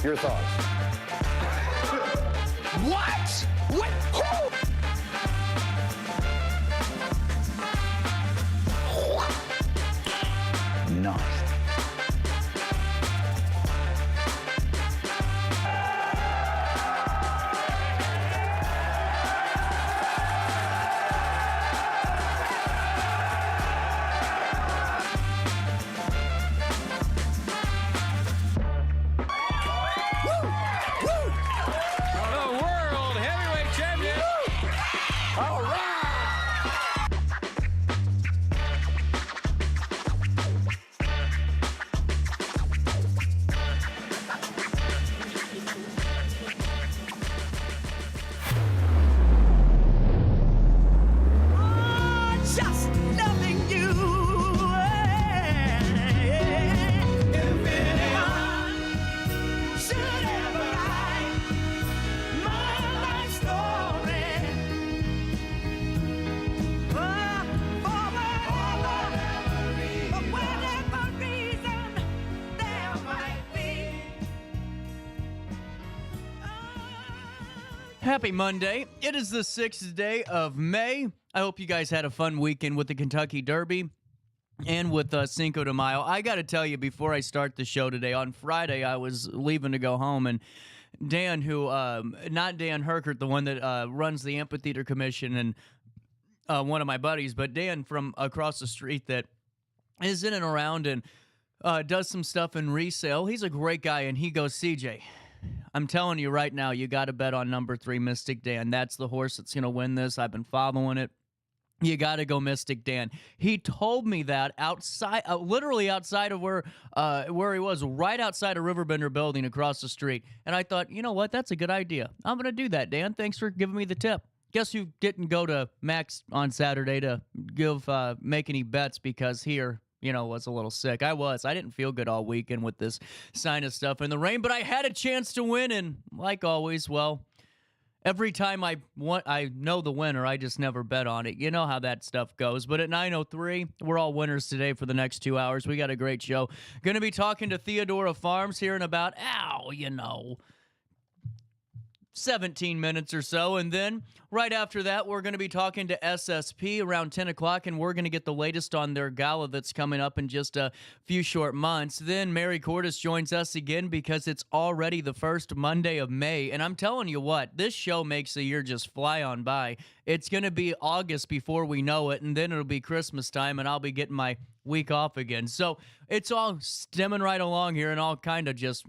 Your thoughts? What? What? Who? Nice. Happy Monday. It is the 6th day of May. I hope you guys had a fun weekend with the Kentucky Derby and with Cinco de Mayo. I got to tell you, before I start the show today, on Friday I was leaving to go home, and Dan, who, not Dan Herkert, the one that runs the Amphitheater Commission, and one of my buddies, but Dan from across the street that is in and around and does some stuff in resale. He's a great guy, and he goes, CJ, I'm telling you right now, you got to bet on number 3, Mystic Dan. That's the horse that's going to win this. I've been following it. You got to go Mystic Dan. He told me that outside, literally outside of where he was, right outside of RiverBender building across the street. And I thought, you know what? That's a good idea. I'm going to do that, Dan. Thanks for giving me the tip. Guess you didn't go to Max on Saturday to make any bets because here, was a little sick. I didn't feel good all weekend with this sinus stuff and the rain, but I had a chance to win, and like always, well, every time I know the winner, I just never bet on it. You know how that stuff goes. But at 9:03, we're all winners today for the next 2 hours. We got a great show. Going to be talking to Theodora Farms here in about, 17 minutes or so. And then right after that, we're going to be talking to SSP around 10 o'clock, and we're going to get the latest on their gala that's coming up in just a few short months. Then Mary Cordes joins us again because it's already the first Monday of May. And I'm telling you what, this show makes the year just fly on by. It's going to be August before we know it, and then it'll be Christmas time, and I'll be getting my week off again. So it's all stemming right along here and all kind of just,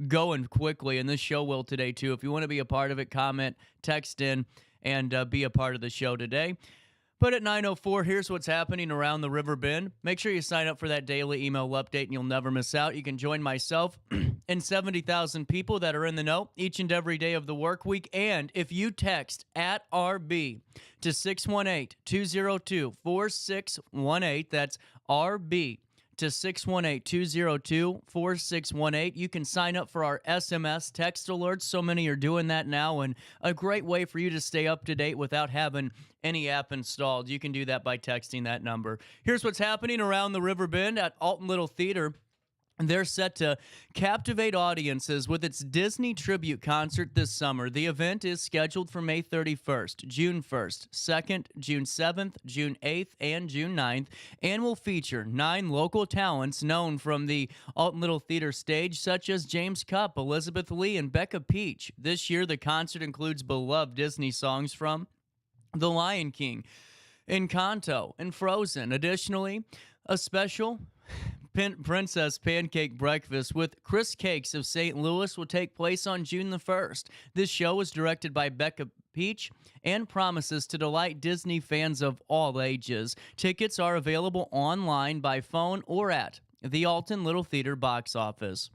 going quickly. And this show will today, too. If you want to be a part of it, comment, text in, and be a part of the show today. But at 9:04, here's what's happening around the River Bend. Make sure you sign up for that daily email update, and you'll never miss out. You can join myself and 70,000 people that are in the know each and every day of the work week. And if you text at RB to 618-202-4618, that's RB to 618-202-4618. You can sign up for our SMS text alerts. So many are doing that now, and a great way for you to stay up to date without having any app installed. You can do that by texting that number. Here's what's happening around the River Bend at Alton Little Theater. They're set to captivate audiences with its Disney tribute concert this summer. The event is scheduled for May 31st, June 1st, 2nd, June 7th, June 8th, and June 9th, and will feature 9 local talents known from the Alton Little Theater stage, such as James Cupp, Elizabeth Lee, and Becca Peach. This year, the concert includes beloved Disney songs from The Lion King, Encanto, and Frozen. Additionally, a special Princess Pancake Breakfast with Chris Cakes of St. Louis will take place on June the 1st. This show is directed by Becca Peach and promises to delight Disney fans of all ages. Tickets are available online, by phone, or at the Alton Little Theater box office.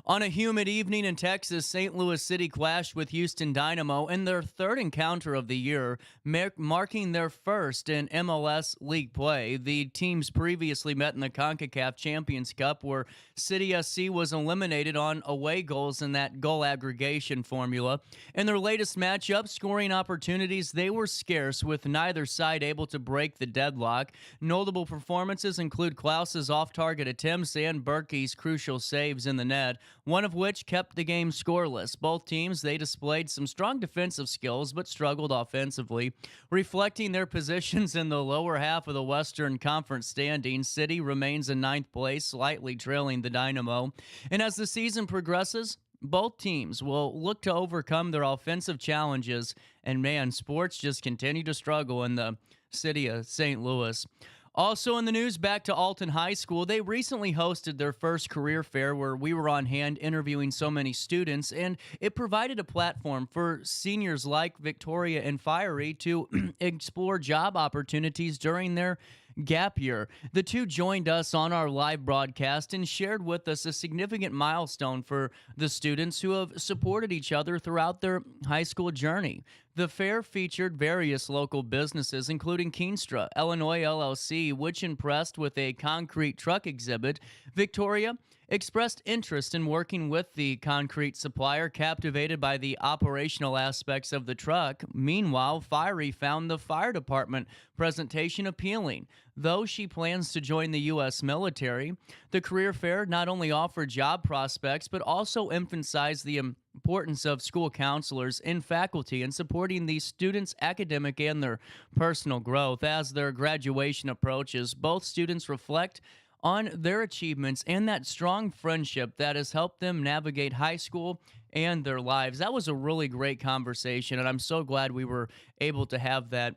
On a humid evening in Texas, St. Louis City clashed with Houston Dynamo in their third encounter of the year, marking their first in MLS league play. The teams previously met in the CONCACAF Champions Cup, where City SC was eliminated on away goals in that goal aggregation formula. In their latest matchup, scoring opportunities, they were scarce, with neither side able to break the deadlock. Notable performances include Klaus's off-target attempts and Berkey's crucial saves in the net. one of which kept the game scoreless. Both teams, they displayed some strong defensive skills but struggled offensively. Reflecting their positions in the lower half of the Western Conference standings, City remains in ninth place, slightly trailing the Dynamo. And as the season progresses, both teams will look to overcome their offensive challenges, and man, sports just continue to struggle in the city of St. Louis. Also in the news, back to Alton High School. They recently hosted their first career fair where we were on hand interviewing so many students, and it provided a platform for seniors like Victoria and Fiery to explore job opportunities during their gap year. The two joined us on our live broadcast and shared with us a significant milestone for the students who have supported each other throughout their high school journey. The fair featured various local businesses, including Keenstra, Illinois LLC, which impressed with a concrete truck exhibit. Victoria expressed interest in working with the concrete supplier, captivated by the operational aspects of the truck. Meanwhile, Fiery found the fire department presentation appealing. Though she plans to join the U.S. military, the career fair not only offered job prospects, but also emphasized the importance of school counselors and faculty in supporting the students' academic and their personal growth. As their graduation approaches, both students reflect on their achievements and that strong friendship that has helped them navigate high school and their lives. That was a really great conversation, and I'm so glad we were able to have that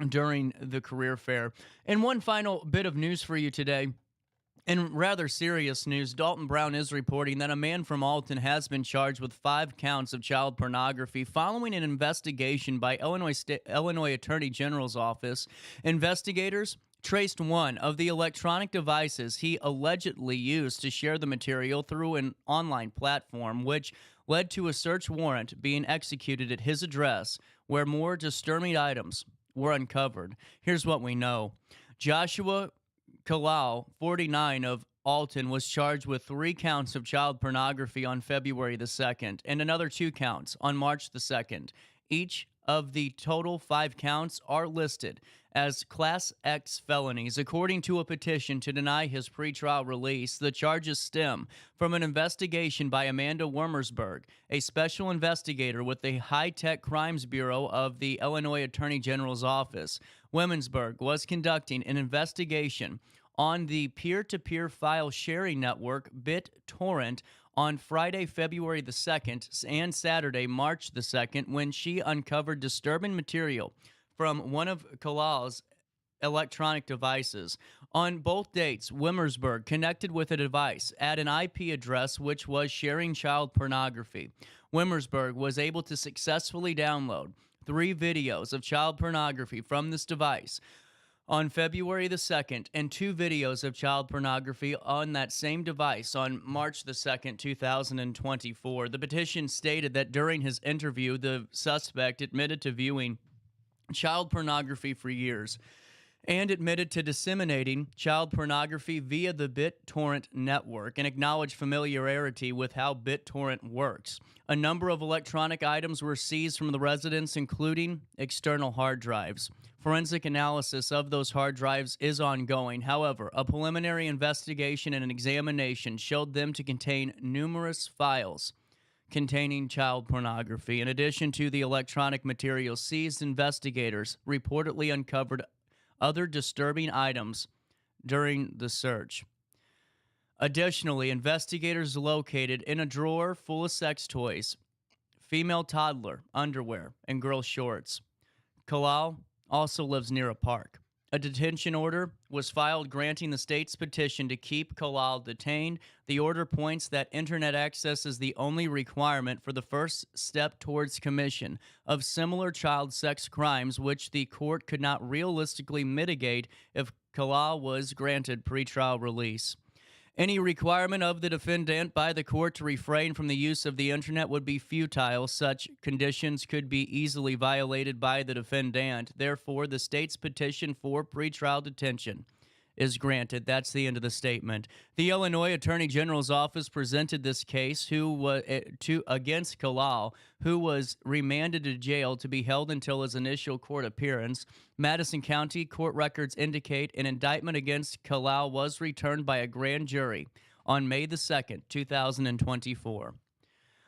during the career fair. And one final bit of news for you today. In rather serious news, Dalton Brown is reporting that a man from Alton has been charged with 5 counts of child pornography following an investigation by Illinois Attorney General's office. Investigators traced one of the electronic devices he allegedly used to share the material through an online platform, which led to a search warrant being executed at his address, where more disturbing items were uncovered. Here's what we know. Joshua Kalal, 49, of Alton, was charged with 3 counts of child pornography on February the 2nd and another 2 counts on March the 2nd. Each of the total 5 counts are listed as Class X felonies. According to a petition to deny his pretrial release, the charges stem from an investigation by Amanda Wormersberg, a special investigator with the High-Tech Crimes Bureau of the Illinois Attorney General's office. Wormersberg was conducting an investigation on the peer-to-peer file sharing network BitTorrent on Friday, February the 2nd, and Saturday, March the 2nd, when she uncovered disturbing material from one of Kalal's electronic devices. On both dates, Wimmersberg connected with a device at an IP address which was sharing child pornography. Wimmersberg was able to successfully download 3 videos of child pornography from this device on February the 2nd, and 2 videos of child pornography on that same device on March the 2nd, 2024. The petition stated that during his interview, the suspect admitted to viewing child pornography for years and admitted to disseminating child pornography via the BitTorrent network and acknowledged familiarity with how BitTorrent works. A number of electronic items were seized from the residence, including external hard drives. Forensic analysis of those hard drives is ongoing. However, a preliminary investigation and an examination showed them to contain numerous files containing child pornography. In addition to the electronic material seized, investigators reportedly uncovered other disturbing items during the search. Additionally, investigators located in a drawer full of sex toys, female toddler underwear, and girl shorts. Kalal also lives near a park. A detention order was filed granting the state's petition to keep Kalal detained. The order points that internet access is the only requirement for the first step towards commission of similar child sex crimes, which the court could not realistically mitigate if Kalal was granted pretrial release. Any requirement of the defendant by the court to refrain from the use of the internet would be futile. Such conditions could be easily violated by the defendant. Therefore, the state's petition for pretrial detention is granted. That's the end of the statement. The Illinois Attorney General's office presented this case against Kalal, who was remanded to jail to be held until his initial court appearance. Madison County court records indicate an indictment against Kalal was returned by a grand jury on May the 2nd, 2024.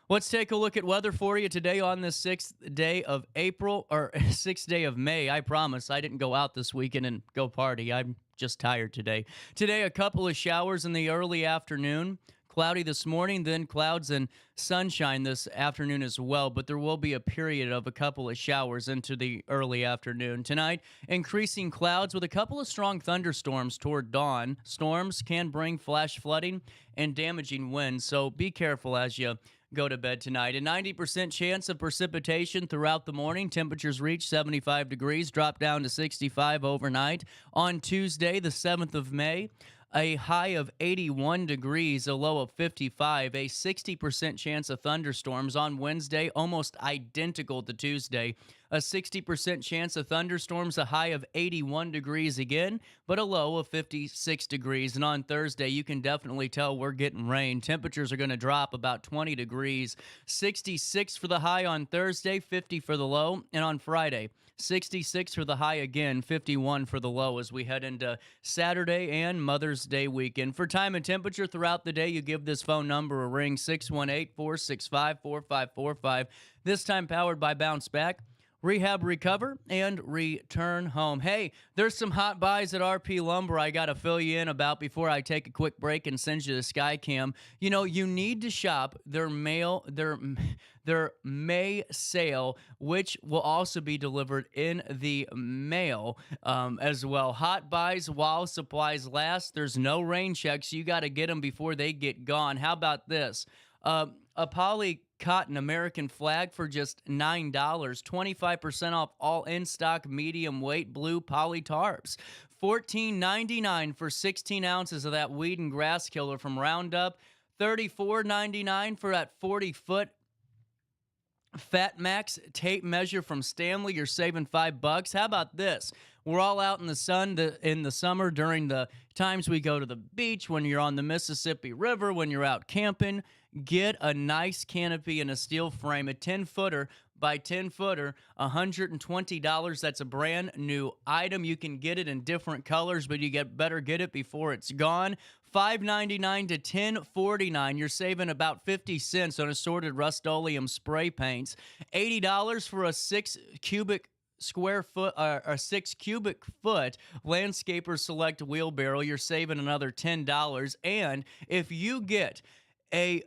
Let's take a look at weather for you today on the 6th day of April, or 6th day of May. I promise I didn't go out this weekend and go party. I'm just tired today. Today, a couple of showers in the early afternoon. Cloudy this morning, then clouds and sunshine this afternoon as well, but there will be a period of a couple of showers into the early afternoon. Tonight, increasing clouds with a couple of strong thunderstorms toward dawn. Storms can bring flash flooding and damaging winds, so be careful as you go to bed tonight. A 90% chance of precipitation throughout the morning. Temperatures reach 75 degrees, drop down to 65 overnight. On Tuesday, the 7th of May, a high of 81 degrees, a low of 55, a 60% chance of thunderstorms on Wednesday, almost identical to Tuesday. A 60% chance of thunderstorms, a high of 81 degrees again, but a low of 56 degrees. And on Thursday, you can definitely tell we're getting rain. Temperatures are going to drop about 20 degrees. 66 for the high on Thursday, 50 for the low. And on Friday, 66 for the high again, 51 for the low as we head into Saturday and Mother's Day weekend. For time and temperature throughout the day, you give this phone number a ring, 618-465-4545. This time powered by Bounce Back. Rehab, recover, and return home. Hey, there's some hot buys at RP Lumber I got to fill you in about before I take a quick break and send you the Skycam. You know, you need to shop their May sale, which will also be delivered in the mail as well. Hot buys while supplies last. There's no rain checks. You got to get them before they get gone. How about this? A poly cotton American flag for just $9, 25% off all in-stock medium weight blue poly tarps, $14.99 for 16 ounces of that weed and grass killer from Roundup, $34.99 for that 40-foot Fat Max tape measure from Stanley. You're saving $5. How about this? We're all out in the sun in the summer during the times we go to the beach, when you're on the Mississippi River, when you're out camping. Get a nice canopy and a steel frame, a 10-footer by 10-footer, $120. That's a brand new item. You can get it in different colors, but you better get it before it's gone. $5.99 to $10.49. You're saving about 50 cents on assorted Rust-Oleum spray paints. $80 for a 6 cubic foot Landscaper Select wheelbarrow. You're saving another $10. And if you get a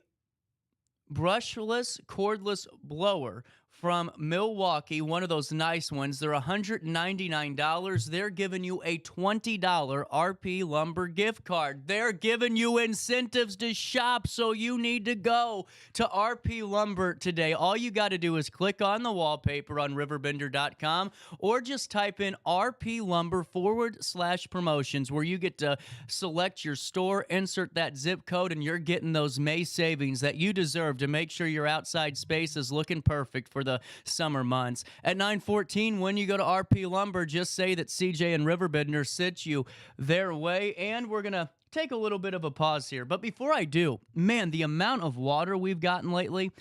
brushless cordless blower from Milwaukee, one of those nice ones, they're $199. They're giving you a $20 RP Lumber gift card. They're giving you incentives to shop, so you need to go to RP Lumber today. All you got to do is click on the wallpaper on RiverBender.com or just type in RP Lumber /promotions, where you get to select your store, insert that zip code, and you're getting those May savings that you deserve to make sure your outside space is looking perfect for the summer months. At 9:14, when you go to RP Lumber, just say that CJ and Riverbender sent you their way, and we're going to take a little bit of a pause here. But before I do, man, the amount of water we've gotten lately,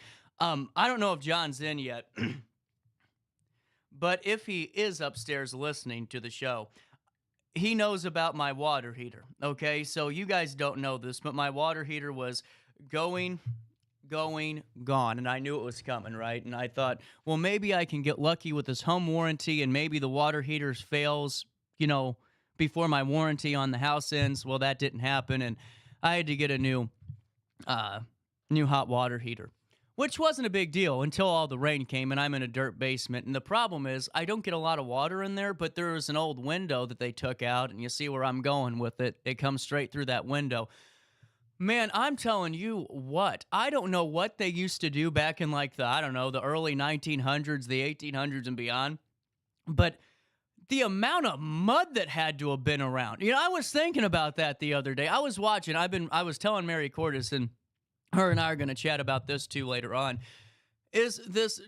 I don't know if John's in yet, but if he is upstairs listening to the show, he knows about my water heater, okay? So you guys don't know this, but my water heater was gone, and I knew it was coming, right? And I thought, well, maybe I can get lucky with this home warranty, and maybe the water heater fails, before my warranty on the house ends. Well, that didn't happen, and I had to get a new hot water heater, which wasn't a big deal until all the rain came, and I'm in a dirt basement. And the problem is I don't get a lot of water in there, but there was an old window that they took out, and you see where I'm going with it. It comes straight through that window. Man, I'm telling you what, I don't know what they used to do back in the early 1900s, the 1800s and beyond, but the amount of mud that had to have been around. I was thinking about that the other day. I was watching, I was telling Mary Cordes, and her and I are going to chat about this too later on, is this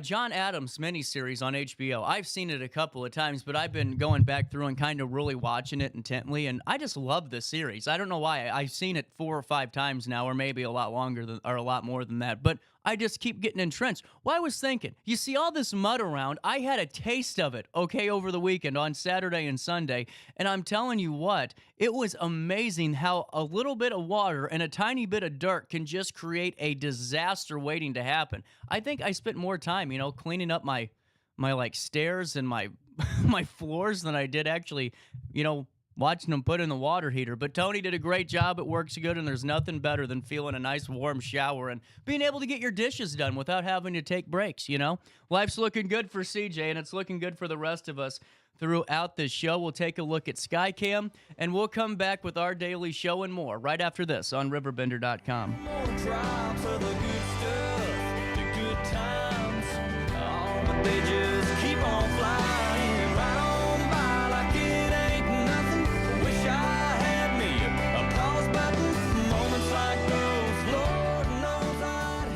John Adams miniseries on HBO. I've seen it a couple of times, but I've been going back through and kind of really watching it intently, and I just love this series. I don't know why. I've seen it 4 or 5 times now, or maybe a lot longer or a lot more than that, but I just keep getting entrenched. Well, I was thinking, you see all this mud around, I had a taste of it, okay, over the weekend on Saturday and Sunday, and I'm telling you what, it was amazing how a little bit of water and a tiny bit of dirt can just create a disaster waiting to happen. I think I spent more time, cleaning up my like stairs and my my floors than I did actually, watching them put in the water heater. But Tony did a great job. It works good, and there's nothing better than feeling a nice warm shower and being able to get your dishes done without having to take breaks, Life's looking good for CJ, and it's looking good for the rest of us throughout this show. We'll take a look at Skycam, and we'll come back with our daily show and more right after this on RiverBender.com. They just keep on flying right on by like it ain't nothing. Wish I had me a pause button. Moments like those, Lord knows I'd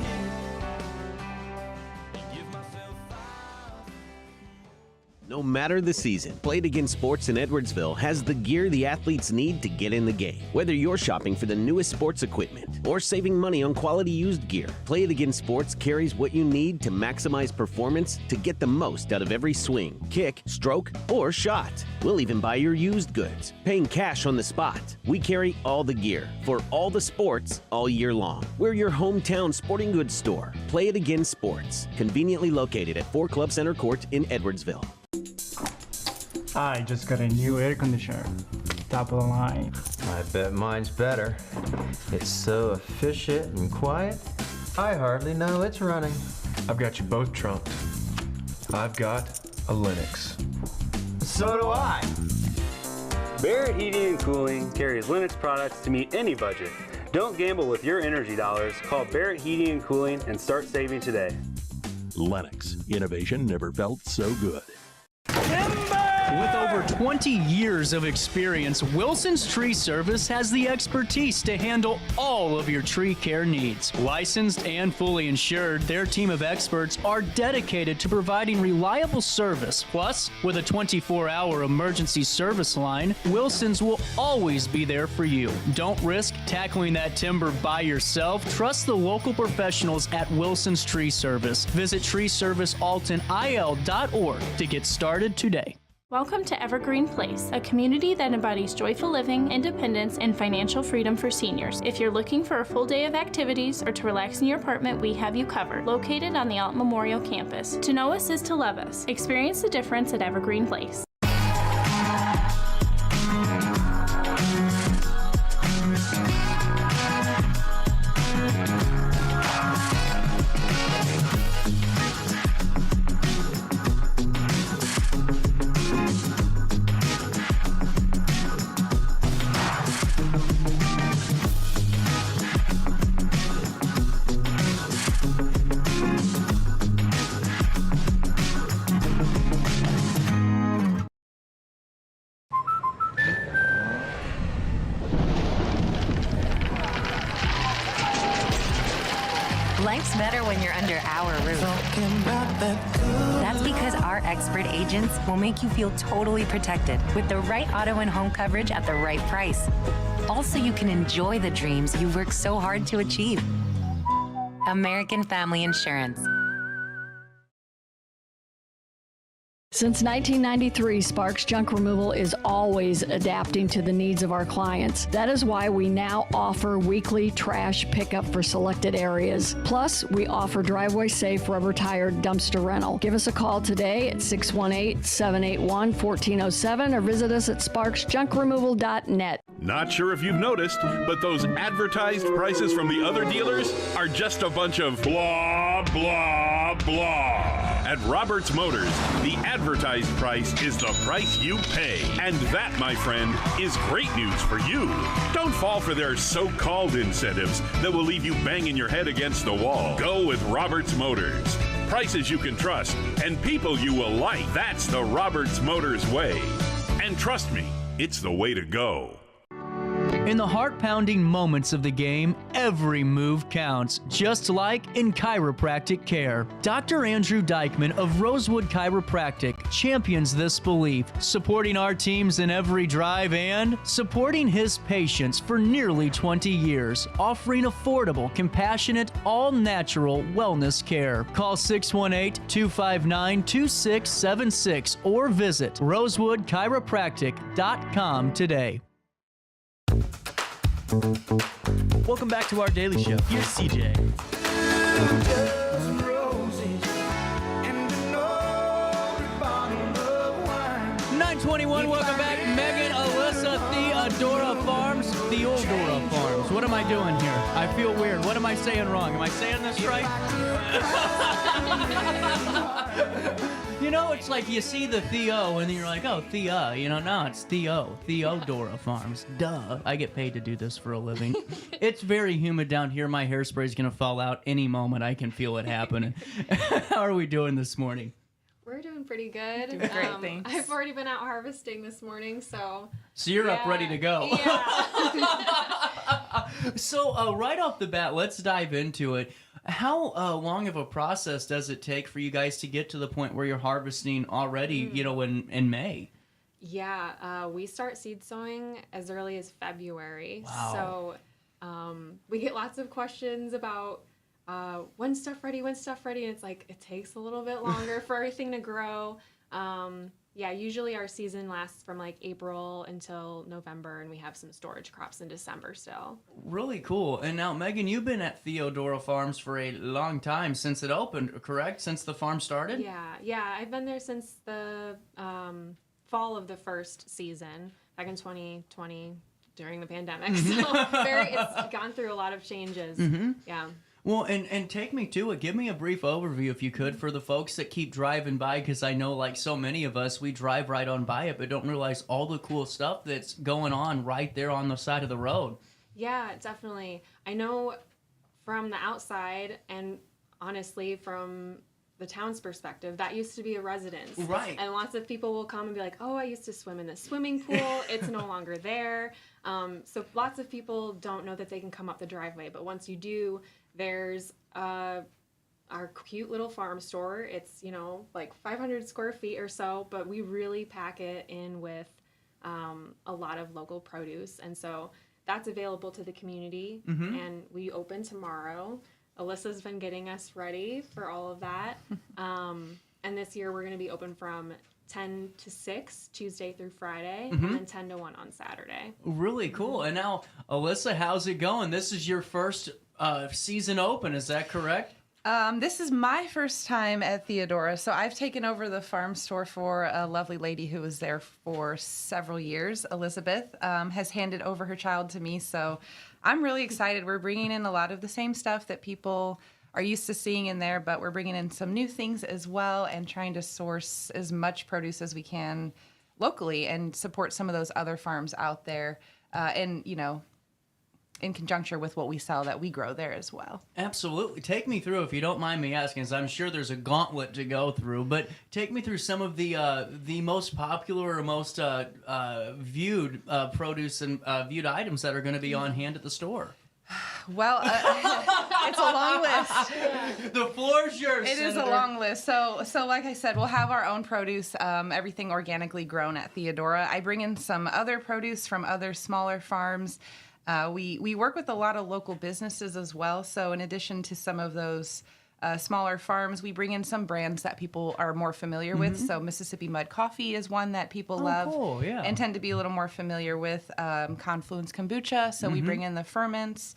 hit. Give myself 5. No matter the season, Play It Again Sports in Edwardsville has the gear the athletes need to get in the game. Whether you're shopping for the newest sports equipment or saving money on quality used gear, Play It Again Sports carries what you need to maximize performance to get the most out of every swing, kick, stroke, or shot. We'll even buy your used goods, paying cash on the spot. We carry all the gear for all the sports all year long. We're your hometown sporting goods store. Play It Again Sports, conveniently located at 4 Club Center Court in Edwardsville. I just got a new air conditioner, top of the line. I bet mine's better. It's so efficient and quiet, I hardly know it's running. I've got you both trumped. I've got a Linux. So do I. Barrett Heating and Cooling carries Linux products to meet any budget. Don't gamble with your energy dollars. Call Barrett Heating and Cooling and start saving today. Lennox. Innovation never felt so good. With over 20 years of experience, Wilson's Tree Service has the expertise to handle all of your tree care needs. Licensed and fully insured, their team of experts are dedicated to providing reliable service. Plus, with a 24-hour emergency service line, Wilson's will always be there for you. Don't risk tackling that timber by yourself. Trust the local professionals at Wilson's Tree Service. Visit treeservicealtonil.org to get started today. Welcome to Evergreen Place, a community that embodies joyful living, independence, and financial freedom for seniors. If you're looking for a full day of activities or to relax in your apartment, we have you covered. Located on the Alton Memorial Campus. To know us is to love us. Experience the difference at Evergreen Place. Life's better when you're under our roof. That's because our expert agents will make you feel totally protected with the right auto and home coverage at the right price. Also, you can enjoy the dreams you worked so hard to achieve. American Family Insurance. Since 1993, Sparks Junk Removal is always adapting to the needs of our clients. That is why we now offer weekly trash pickup for selected areas. Plus, we offer driveway-safe rubber-tired dumpster rental. Give us a call today at 618-781-1407 or visit us at sparksjunkremoval.net. Not sure if you've noticed, but those advertised prices from the other dealers are just a bunch of blah, blah, blah. At Roberts Motors, the advertised price is the price you pay. And that, my friend, is great news for you. Don't fall for their so-called incentives that will leave you banging your head against the wall. Go with Roberts Motors. Prices you can trust and people you will like. That's the Roberts Motors way. And trust me, it's the way to go. In the heart-pounding moments of the game, every move counts, just like in chiropractic care. Dr. Andrew Dykman of Rosewood Chiropractic champions this belief, supporting our teams in every drive and supporting his patients for nearly 20 years, offering affordable, compassionate, all-natural wellness care. Call 618-259-2676 or visit rosewoodchiropractic.com today. Welcome back to our daily show. Here's CJ. 921, welcome back. Megan, Alyssa, Theodora Farms. Theodora Farms. What am I doing here? I feel weird. What am I saying wrong? Am I saying this right? You know, it's like you see the Theo and then you're like, oh, Thea. You know, no, it's Theo. Theodora Farms. Duh. I get paid to do this for a living. It's very humid down here. My hairspray's going to fall out any moment. I can feel it happening. How are we doing this morning? We're doing pretty good. Doing great, thanks. I've already been out harvesting this morning, so... So you're up ready to go. Yeah. So right off the bat, let's dive into it. How long of a process does it take for you guys to get to the point where you're harvesting already, you know, in May? Yeah, we start seed sowing as early as February. Wow. So we get lots of questions about when's stuff ready, and it's like it takes a little bit longer for everything to grow. Yeah, usually our season lasts from like April until November, and we have some storage crops in December still. Really cool. And now, Megan, you've been at Theodora Farms for a long time since it opened, correct? Since the farm started? Yeah, I've been there since the fall of the first season, back in 2020 during the pandemic. So it's gone through a lot of changes. Yeah. Well, and take me to it. Give me a brief overview, if you could, for the folks that keep driving by, because I know, like so many of us, we drive right on by it, but don't realize all the cool stuff that's going on right there on the side of the road. Yeah, definitely. I know from the outside, and honestly, from the town's perspective, that used to be a residence. Right. And lots of people will come and be like, oh, I used to swim in the swimming pool. It's no longer there. So lots of people don't know that they can come up the driveway, but once you do, there's our cute little farm store. It's, you know, like 500 square feet or so, but we really pack it in with a lot of local produce. And so that's available to the community. And we open tomorrow. Alyssa's been getting us ready for all of that. And this year we're going to be open from 10 to 6, Tuesday through Friday, and then 10 to 1 on Saturday. Really cool. And now, Alyssa, how's it going? This is your first season open, is that correct? This is my first time at Theodora, so I've taken over the farm store for a lovely lady who was there for several years. Elizabeth has handed over her child to me, so I'm really excited. We're bringing in a lot of the same stuff that people are used to seeing in there, but we're bringing in some new things as well and trying to source as much produce as we can locally and support some of those other farms out there and, you know, in conjunction with what we sell that we grow there as well. Absolutely. Take me through, if you don't mind me asking, because I'm sure there's a gauntlet to go through, but take me through some of the most popular or most viewed produce and viewed items that are going to be on hand at the store. Well, it's a long list. The floor's yours, It is a long list. So like I said, we'll have our own produce, everything organically grown at Theodora. I bring in some other produce from other smaller farms. We work with a lot of local businesses as well. So in addition to some of those smaller farms, we bring in some brands that people are more familiar with. So Mississippi Mud Coffee is one that people love and tend to be a little more familiar with. Confluence Kombucha, so we bring in the ferments.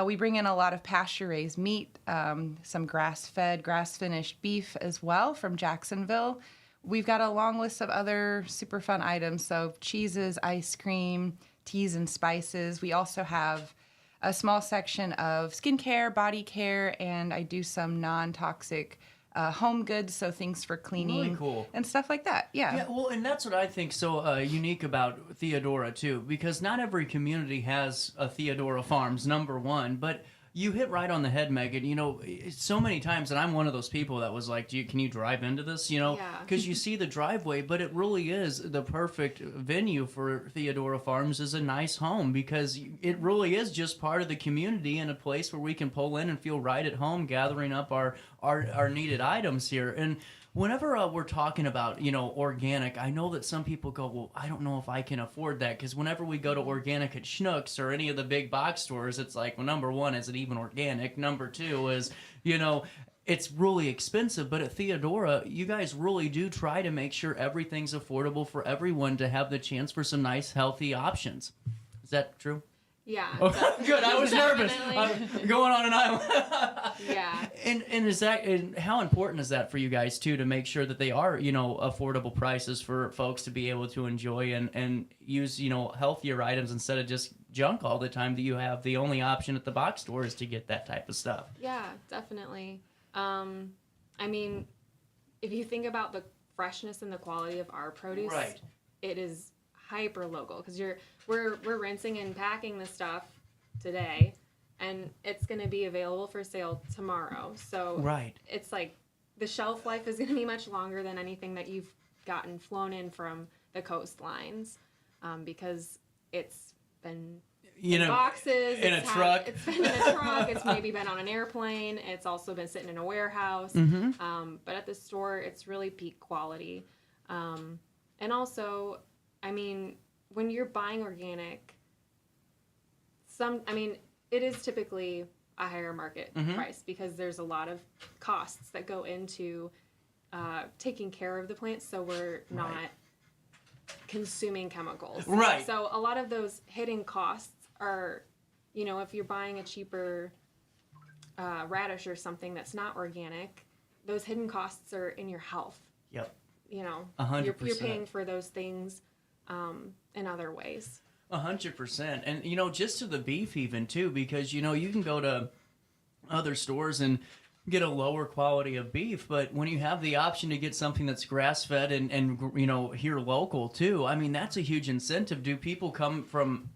We bring in a lot of pasture-raised meat, some grass-fed, grass-finished beef as well from Jacksonville. We've got a long list of other super fun items, so cheeses, ice cream, teas and spices. We also have a small section of skincare, body care, and I do some non-toxic home goods, so things for cleaning really cool. and stuff like that. Yeah, well, and that's what I think so unique about Theodora, too, because not every community has a Theodora Farms, number one, but You hit right on the head, Megan. You know, so many times, and I'm one of those people that was like, can you drive into this? You know, because you see the driveway, but it really is the perfect venue for Theodora Farms is a nice home because it really is just part of the community and a place where we can pull in and feel right at home, gathering up our needed items here. And whenever we're talking about, you know, organic, I know that some people go, well, I don't know if I can afford that, because whenever we go to organic at Schnucks or any of the big box stores, it's like, well, number one, is it even organic? Number two is, you know, it's really expensive. But at Theodora, you guys really do try to make sure everything's affordable for everyone to have the chance for some nice, healthy options. Is that true? Yeah. Good. I was nervous. I'm going on an island. Yeah. And is that, and how important is that for you guys too, to make sure that they are, you know, affordable prices for folks to be able to enjoy and use, you know, healthier items instead of just junk all the time, that you have the only option at the box store is to get that type of stuff? Yeah, definitely. I mean, if you think about the freshness and the quality of our produce, it is hyper local, because we're rinsing and packing the stuff today, and it's going to be available for sale tomorrow. So it's like the shelf life is going to be much longer than anything that you've gotten flown in from the coastlines, because it's been in boxes, in a truck. It's been in a truck. It's maybe been on an airplane. It's also been sitting in a warehouse. But at the store, it's really peak quality, and also, I mean, when you're buying organic, it is typically a higher market price, because there's a lot of costs that go into taking care of the plants, so we're not consuming chemicals. So a lot of those hidden costs are, you know, if you're buying a cheaper radish or something that's not organic, those hidden costs are in your health. You know, 100%. You're paying for those things in other ways. 100%. And, you know, just to the beef even too, because, you know, you can go to other stores and get a lower quality of beef, but when you have the option to get something that's grass-fed and you know, here local too, I mean, that's a huge incentive. Do people come from,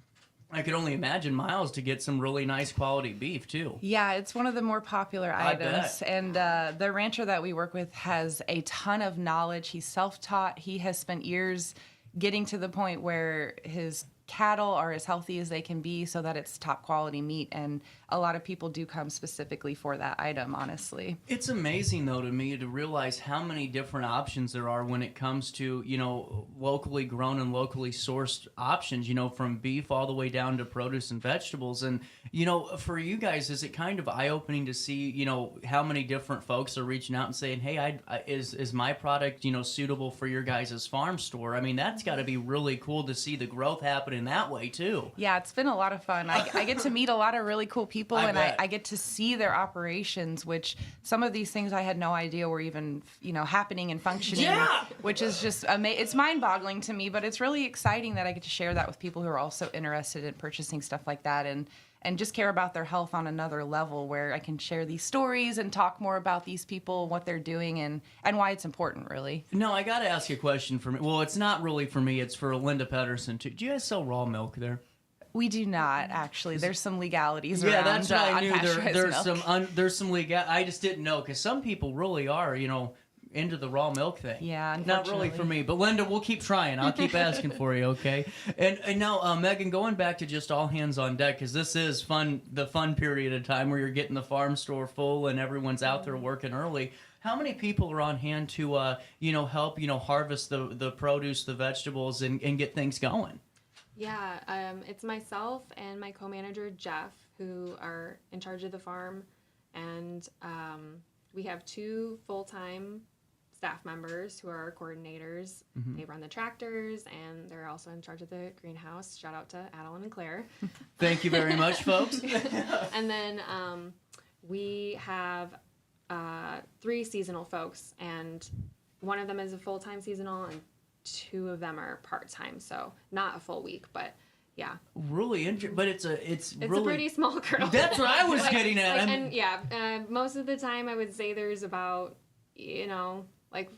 I could only imagine, miles to get some really nice quality beef too? Yeah, it's one of the more popular items. And the rancher that we work with has a ton of knowledge. He's self-taught. He has spent years getting to the point where his cattle are as healthy as they can be so that it's top quality meat, and a lot of people do come specifically for that item, honestly. It's amazing though to me to realize how many different options there are when it comes to, you know, locally grown and locally sourced options, you know, from beef all the way down to produce and vegetables. And, you know, for you guys, is it kind of eye-opening to see, you know, how many different folks are reaching out and saying, hey, is my product, you know, suitable for your guys' farm store? I mean, that's got to be really cool to see the growth happen in that way too. Yeah, it's been a lot of fun. I get to meet a lot of really cool people, and I get to see their operations, which some of these things I had no idea were even, you know, happening and functioning, which is just it's mind-boggling to me, but it's really exciting that I get to share that with people who are also interested in purchasing stuff like that, and just care about their health on another level, where I can share these stories and talk more about these people, what they're doing, and why it's important, really. No, I got to ask you a question for me. Well, it's not really for me. It's for Linda Pedersen, too. Do you guys sell raw milk there? We do not, actually. There's some legalities around. Yeah, that's what I knew. Milk. There's some legal. I just didn't know, because some people really are, you know, into the raw milk thing. Yeah, not really for me. But Linda, we'll keep trying. I'll keep asking for you, okay? And now, Megan, going back to just all hands on deck, because this is fun, the fun period of time where you're getting the farm store full and everyone's out there working early. How many people are on hand to, you know, help, you know, harvest the produce, the vegetables, and get things going? Yeah, it's myself and my co-manager, Jeff, who are in charge of the farm. And we have 2 full-time staff members who are our coordinators. They run the tractors, and they're also in charge of the greenhouse. Shout out to Alton and Claire. Thank you very much, folks. And then we have 3 seasonal folks, and one of them is a full-time seasonal, and 2 of them are part-time, so not a full week, but yeah. Really interesting, but it's really... a pretty small crew. That's what I was getting at. And yeah, most of the time I would say there's about, you know, like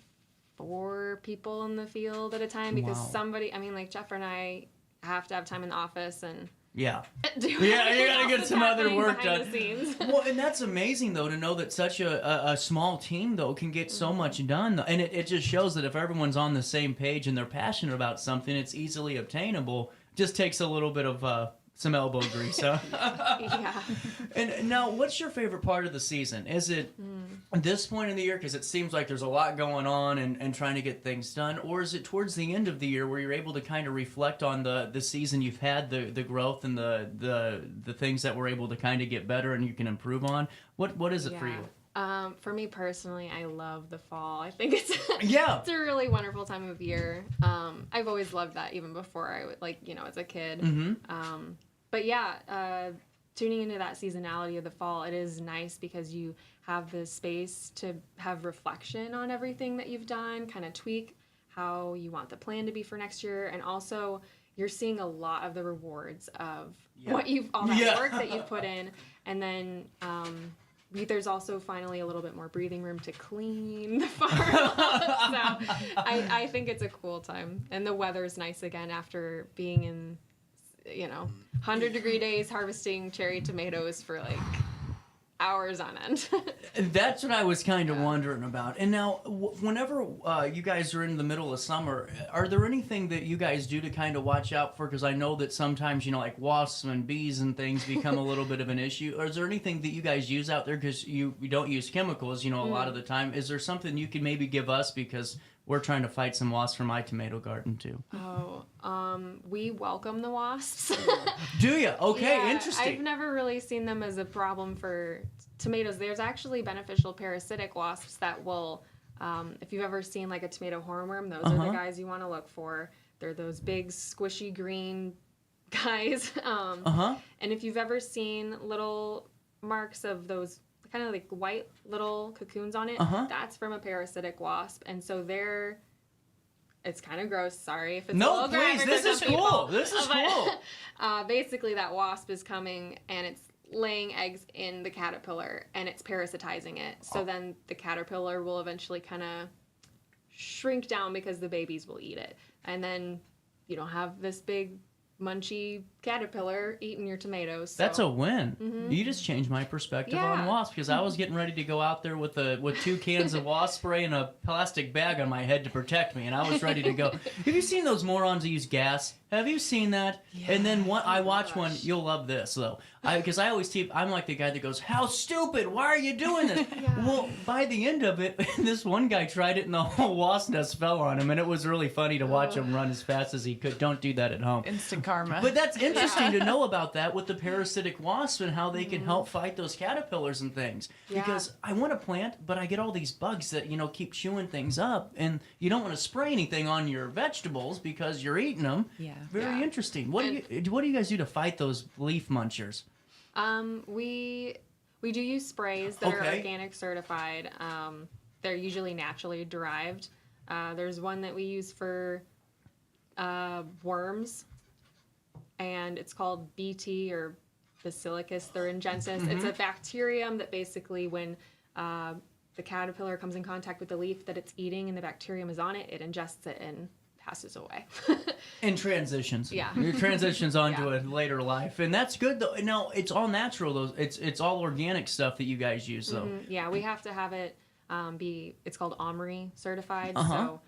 4 people in the field at a time, because somebody, I mean, like Jeff and I have to have time in the office, and Yeah. doing Yeah, you gotta else get is some other happening work behind done. the scenes. Well, and that's amazing, though, to know that such a small team, though, can get so much done. And it just shows that if everyone's on the same page and they're passionate about something, it's easily obtainable. Just takes a little bit of some elbow grease, huh? Yeah. And now, what's your favorite part of the season? Is it this point in the year, because it seems like there's a lot going on and trying to get things done, or is it towards the end of the year where you're able to kind of reflect on the season you've had, the growth and the things that we're able to kind of get better and you can improve on? What is it for you? For me personally, I love the fall. I think it's Yeah. it's a really wonderful time of year. I've always loved that even before I would as a kid. But yeah, tuning into that seasonality of the fall, it is nice because you have the space to have reflection on everything that you've done, kind of tweak how you want the plan to be for next year, and also you're seeing a lot of the rewards of all that work that you've put in, and then there's also finally a little bit more breathing room to clean the farm. So I think it's a cool time, and the weather's nice again after being in 100-degree days harvesting cherry tomatoes for like hours on end. That's what I was kind of wondering about. And now, whenever you guys are in the middle of summer, are there anything that you guys do to kind of watch out for? Because I know that sometimes, like wasps and bees and things become a little bit of an issue. Or is there anything that you guys use out there? Because you don't use chemicals, a lot of the time. Is there something you can maybe give us? Because we're trying to fight some wasps for my tomato garden, too. We welcome the wasps. Do you? Okay, yeah, interesting. I've never really seen them as a problem for tomatoes. There's actually beneficial parasitic wasps that will, if you've ever seen like a tomato hornworm, those are the guys you want to look for. They're those big, squishy green guys. And if you've ever seen little marks of those kind of like white little cocoons on it, that's from a parasitic wasp. And so it's kind of gross, sorry if it's a little graphic. This is cool. This is cool. Basically that wasp is coming and it's laying eggs in the caterpillar and it's parasitizing it. So then the caterpillar will eventually kind of shrink down because the babies will eat it. And then you don't have this big munchy caterpillar eating your tomatoes. So. That's a win. You just changed my perspective on wasps, because I was getting ready to go out there with 2 cans of wasp spray and a plastic bag on my head to protect me, and I was ready to go. Have you seen those morons who use gas? Have you seen that? Yeah. And then I watch one. You'll love this though, because I always I'm like the guy that goes, "How stupid! Why are you doing this?" Well, by the end of it, this one guy tried it, and the whole wasp nest fell on him, and it was really funny to watch him run as fast as he could. Don't do that at home. Instant karma. But that's interesting to know about that with the parasitic wasp and how they can help fight those caterpillars and things. Because I want to plant, but I get all these bugs that keep chewing things up, and you don't want to spray anything on your vegetables because you're eating them. Yeah. Very interesting. What do you guys do to fight those leaf munchers? We do use sprays that are organic certified. They're usually naturally derived. There's one that we use for worms, and it's called BT or Basilicus thuringiensis. It's a bacterium that basically when the caterpillar comes in contact with the leaf that it's eating and the bacterium is on it, it ingests it and passes away. And transitions. Yeah. Your transitions onto a later life. And that's good though. Now it's all natural though. It's all organic stuff that you guys use though. Yeah, we have to have it it's called OMRI certified. So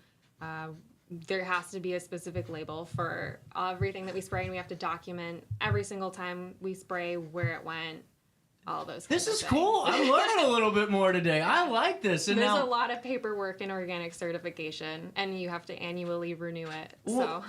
there has to be a specific label for everything that we spray, and we have to document every single time we spray where it went. All those. This is cool. I'm learning a little bit more today. I like this. And there's a lot of paperwork in organic certification, and you have to annually renew it.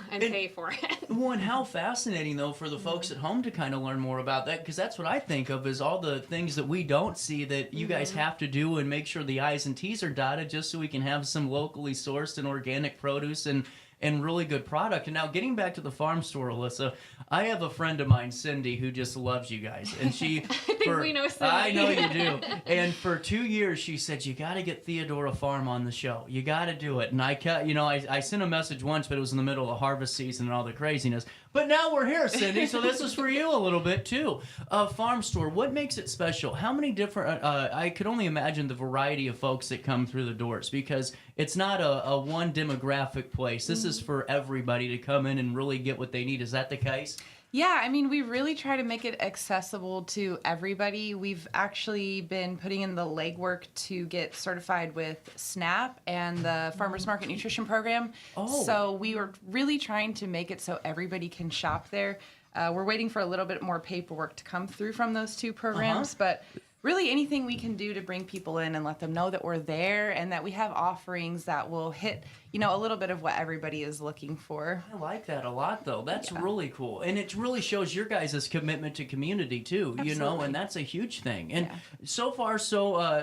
And pay for it. Well, and how fascinating though for the folks at home to kind of learn more about that, because that's what I think of is all the things that we don't see that you guys have to do and make sure the I's and T's are dotted just so we can have some locally sourced and organic produce and really good product. And now getting back to the farm store, Alyssa, I have a friend of mine, Cindy, who just loves you guys. And she... I think we know Cindy. I know you do. And for 2 years, she said, you got to get Theodora Farm on the show. You got to do it. And I sent a message once, but it was in the middle of harvest season and all the craziness. But now we're here, Cindy, so this is for you a little bit, too. FarmStore, what makes it special? How many different... I could only imagine the variety of folks that come through the doors, because it's not a one demographic place. This is for everybody to come in and really get what they need. Is that the case? Yeah, I mean, we really try to make it accessible to everybody. We've actually been putting in the legwork to get certified with SNAP and the Farmers Market Nutrition Program. Oh. So we were really trying to make it so everybody can shop there. We're waiting for a little bit more paperwork to come through from those two programs, but really anything we can do to bring people in and let them know that we're there and that we have offerings that will hit, a little bit of what everybody is looking for. I like that a lot, though. That's really cool. And it really shows your guys' commitment to community, too, Absolutely. and that's a huge thing. And so far,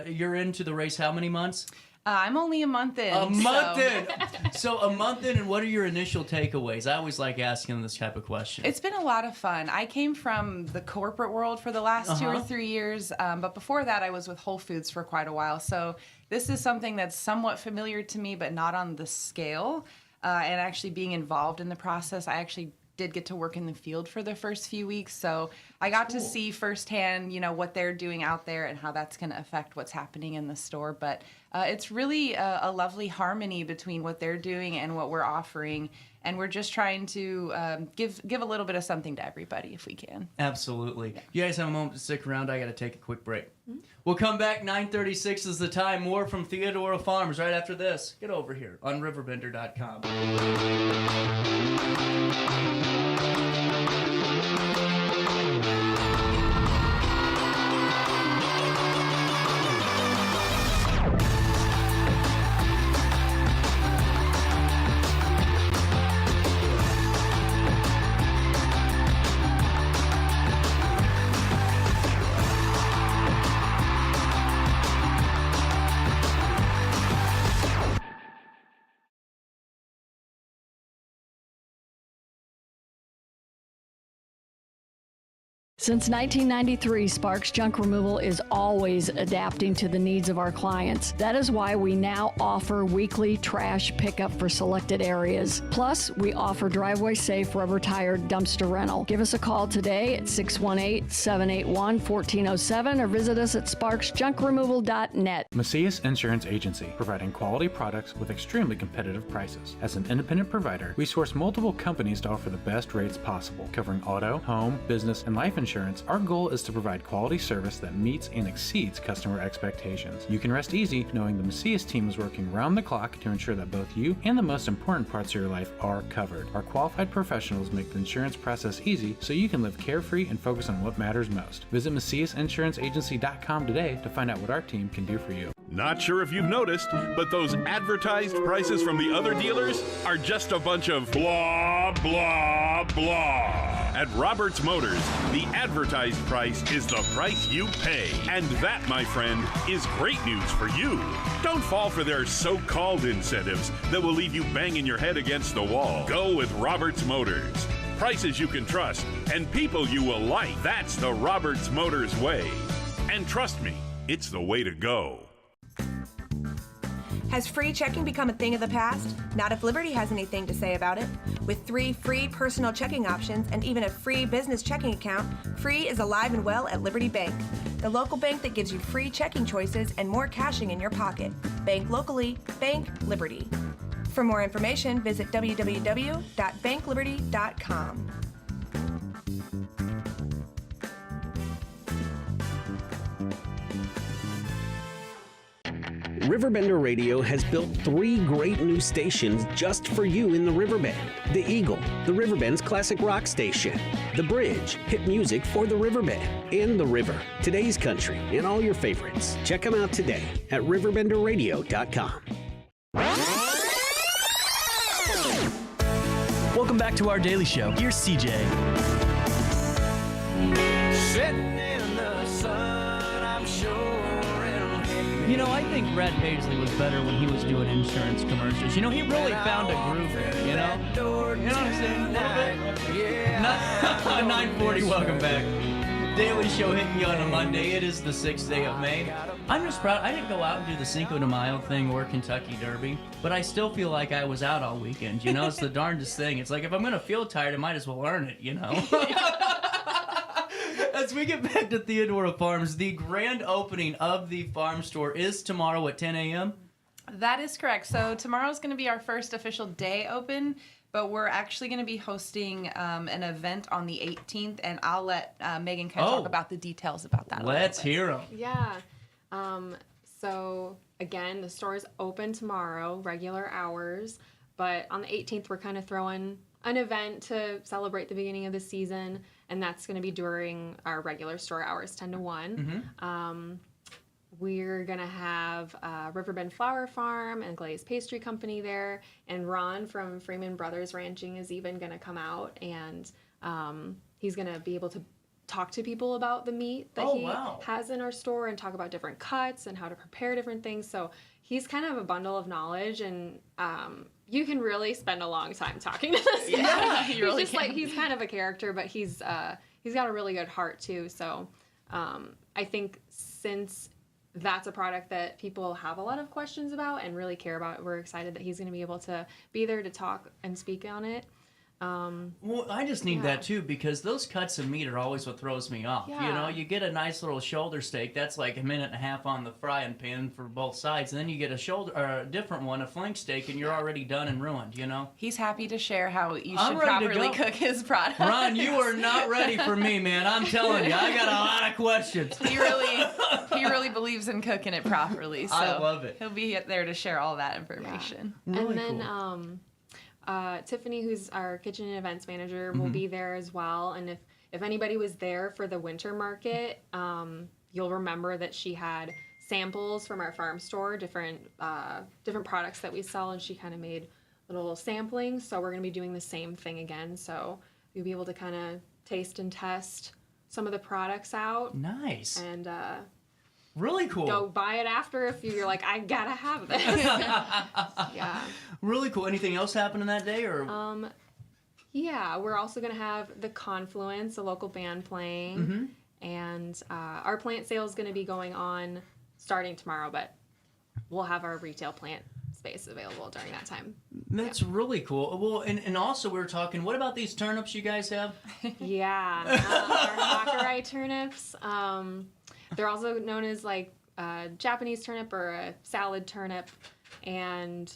you're into the race how many months? I'm only a month in. A month in. So a month in, and what are your initial takeaways? I always like asking this type of question. It's been a lot of fun. I came from the corporate world for the last 2 or 3 years, but before that I was with Whole Foods for quite a while. So this is something that's somewhat familiar to me, but not on the scale. And actually being involved in the process, I actually did get to work in the field for the first few weeks. So I got to see firsthand, what they're doing out there and how that's going to affect what's happening in the store. But it's really a lovely harmony between what they're doing and what we're offering. And we're just trying to give a little bit of something to everybody if we can. Absolutely. You guys have a moment to stick around. I got to take a quick break. We'll come back. 9:36 is the time. More from Theodora Farms right after this. Get over here on RiverBender.com. Since 1993, Sparks Junk Removal is always adapting to the needs of our clients. That is why we now offer weekly trash pickup for selected areas. Plus, we offer driveway-safe rubber-tired dumpster rental. Give us a call today at 618-781-1407 or visit us at sparksjunkremoval.net. Macias Insurance Agency, providing quality products with extremely competitive prices. As an independent provider, we source multiple companies to offer the best rates possible, covering auto, home, business, and life insurance. Our goal is to provide quality service that meets and exceeds customer expectations. You can rest easy knowing the Macias team is working round the clock to ensure that both you and the most important parts of your life are covered. Our qualified professionals make the insurance process easy so you can live carefree and focus on what matters most. Visit MaciasInsuranceAgency.com today to find out what our team can do for you. Not sure if you've noticed, but those advertised prices from the other dealers are just a bunch of blah, blah, blah. At Roberts Motors, the advertised price is the price you pay. And that, my friend, is great news for you. Don't fall for their so-called incentives that will leave you banging your head against the wall. Go with Roberts Motors. Prices you can trust and people you will like. That's the Roberts Motors way. And trust me, it's the way to go. Has free checking become a thing of the past? Not if Liberty has anything to say about it. With 3 free personal checking options and even a free business checking account, Free is alive and well at Liberty Bank, the local bank that gives you free checking choices and more cashing in your pocket. Bank locally, bank Liberty. For more information, visit www.bankliberty.com. Riverbender Radio has built 3 great new stations just for you in the Riverbend. The Eagle, the Riverbend's classic rock station. The Bridge, hit music for the Riverbend. And The River, today's country, and all your favorites. Check them out today at RiverBenderRadio.com. Welcome back to our daily show. Here's CJ. Sitting in the sun, I'm sure. I think Brad Paisley was better when he was doing insurance commercials. He really found a groove there, You know what I'm saying? Yeah. 9:40, welcome back. Daily show hitting you on a Monday. It is the 6th day of May. I'm just proud. I didn't go out and do the Cinco de Mayo thing or Kentucky Derby, but I still feel like I was out all weekend. It's the darndest thing. It's like if I'm going to feel tired, I might as well earn it, As we get back to Theodora Farms, the grand opening of the FarmStore is tomorrow at 10 a.m. That is correct. So tomorrow's going to be our first official day open. but we're actually going to be hosting an event on the 18th, and I'll let Megan kind of talk about the details about that. Let's hear them. Yeah. So again, the store is open tomorrow, regular hours, but on the 18th, we're kind of throwing an event to celebrate the beginning of the season, and that's going to be during our regular store hours, 10 to 1. We're going to have Riverbend Flower Farm and Glaze Pastry Company there, and Ron from Freeman Brothers Ranching is even going to come out, and he's going to be able to talk to people about the meat that he has in our store and talk about different cuts and how to prepare different things. So he's kind of a bundle of knowledge, and you can really spend a long time talking to this guy. You really just can. He's kind of a character, but he's got a really good heart too. So I think since that's a product that people have a lot of questions about and really care about, we're excited that he's going to be able to be there to talk and speak on it. Well, I just need that too, because those cuts of meat are always what throws me off. You know, you get a nice little shoulder steak that's like a minute and a half on the frying pan for both sides, and then you get a shoulder or a different one, a flank steak, and you're already done and ruined. You know. He's happy to share how you I'm should ready to properly go. cook his product. Ron, you are not ready for me, man. I'm telling you, I got a lot of questions. He really believes in cooking it properly. So I love it. He'll be there to share all that information. Really and then Tiffany, who's our kitchen and events manager, will be there as well. And if anybody was there for the winter market, you'll remember that she had samples from our farm store, different products that we sell, and she kind of made little samplings. So we're going to be doing the same thing again. So you'll be able to kind of taste and test some of the products out. Nice. And really cool. go buy it after if you're like, I gotta have this. Yeah. Really cool. Anything else happening that day, or? Yeah, we're also gonna have the Confluence, a local band playing, and our plant sale is gonna be going on starting tomorrow, but we'll have our retail plant space available during that time. That's really cool. Well, and also we were talking, what about these turnips you guys have? Yeah, our Hakurai turnips. They're also known as like Japanese turnip or a salad turnip, and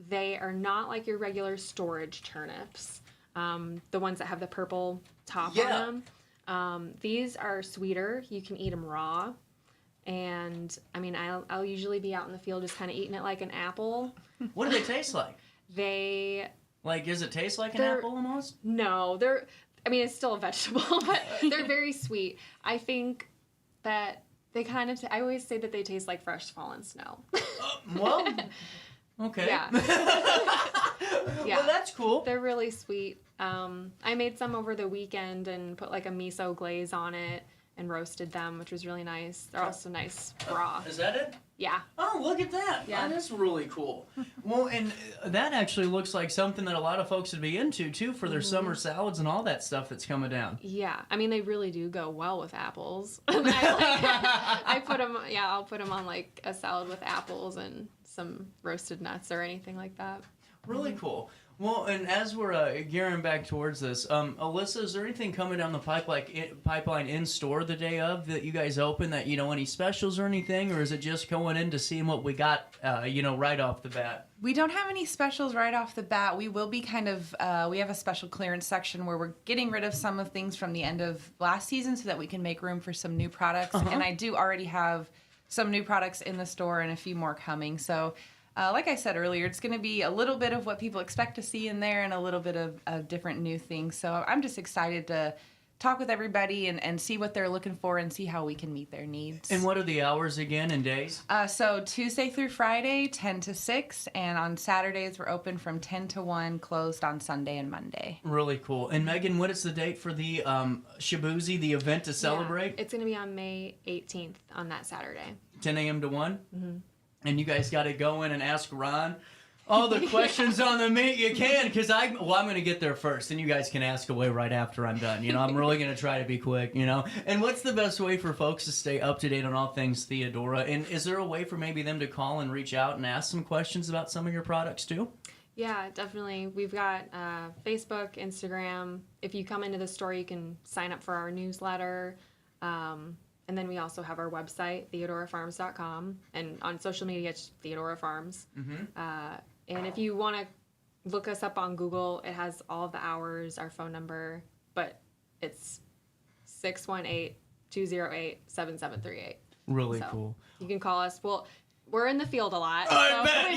they are not like your regular storage turnips, the ones that have the purple top on them. These are sweeter. You can eat them raw. And I mean, I'll usually be out in the field just kind of eating it like an apple. What do they taste like? Does it taste like an apple almost? No, it's still a vegetable, but they're very sweet. I think that they kind of, I always say that they taste like fresh fallen snow. Well, okay. Yeah. Well, that's cool. They're really sweet. I made some over the weekend and put like a miso glaze on it and roasted them, which was really nice. They're also nice raw. Is that it? Yeah. Oh, look at that. Yeah. That is really cool. Well, and that actually looks like something that a lot of folks would be into, too, for their summer salads and all that stuff that's coming down. Yeah. I mean, they really do go well with apples. I'll put them on like a salad with apples and some roasted nuts or anything like that. Really cool. Well, and as we're gearing back towards this, Alyssa, is there anything coming down the pipeline in store the day of that you guys open that, any specials or anything, or is it just going in to seeing what we got, right off the bat? We don't have any specials right off the bat. We will be we have a special clearance section where we're getting rid of some of things from the end of last season so that we can make room for some new products. And I do already have some new products in the store and a few more coming. So like I said earlier, it's going to be a little bit of what people expect to see in there and a little bit of different new things. So I'm just excited to talk with everybody and see what they're looking for and see how we can meet their needs. And what are the hours again and days? So Tuesday through Friday, 10 to 6, and on Saturdays we're open from 10 to 1, closed on Sunday and Monday. Really cool. And Megan, what is the date for the Shibuzi, the event to celebrate? It's going to be on May 18th on that Saturday. 10 a.m. to 1? Mm-hmm. And you guys got to go in and ask Ron all the questions on the meat you can, because I'm going to get there first, and you guys can ask away right after I'm done. I'm really going to try to be quick, And what's the best way for folks to stay up to date on all things Theodora? And is there a way for maybe them to call and reach out and ask some questions about some of your products too? Yeah, definitely. We've got Facebook, Instagram. If you come into the store, you can sign up for our newsletter. And then we also have our website, TheodoraFarms.com. And on social media, it's Theodora Farms. Mm-hmm. And if you want to look us up on Google. It has all of the hours, our phone number, but it's 618-208-7738. Really So cool. You can call us. Well, we're in the field a lot. I bet,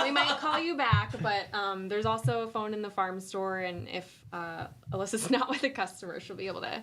we might call you back, but there's also a phone in the farm store, and if Alyssa's not with a customer, she'll be able to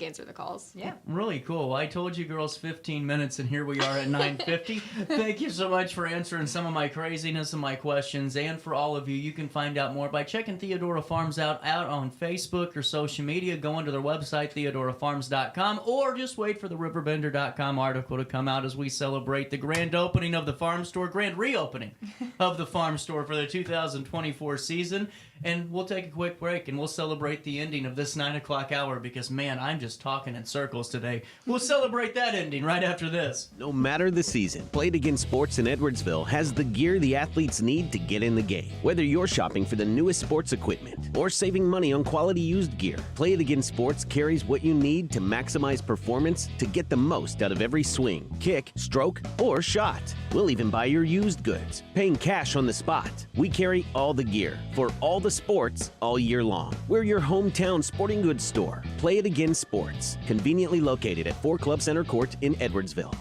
answer the calls. Yeah. Really cool. I told you girls 15 minutes, and here we are at 9:50. Thank you so much for answering some of my craziness and my questions. And for all of you, you can find out more by checking Theodora Farms out on Facebook or social media. Go onto their website, TheodoraFarms.com, or just wait for the RiverBender.com article to come out as we celebrate the grand opening of the farm store, grand reopening of the farm store for the 2024 season. And we'll take a quick break, and we'll celebrate the ending of this 9 o'clock hour because, man, I'm just talking in circles today. We'll celebrate that ending right after this. No matter the season, Play It Again Sports in Edwardsville has the gear the athletes need to get in the game. Whether you're shopping for the newest sports equipment or saving money on quality used gear, Play It Again Sports carries what you need to maximize performance to get the most out of every swing, kick, stroke, or shot. We'll even buy your used goods, paying cash on the spot. We carry all the gear for all the sports all year long. We're your hometown sporting goods store. Play It Again Sports, conveniently located at 4 Club Center Court in Edwardsville.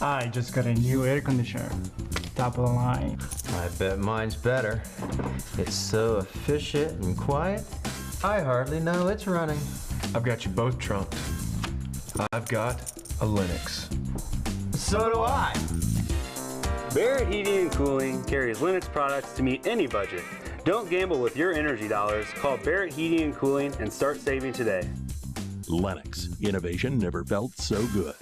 I just got a new air conditioner. Top of the line. I bet mine's better. It's so efficient and quiet, I hardly know it's running. I've got you both trumped. I've got a Linux. So do I. Barrett Heating and Cooling carries Lennox products to meet any budget. Don't gamble with your energy dollars. Call Barrett Heating and Cooling and start saving today. Lennox. Innovation never felt so good.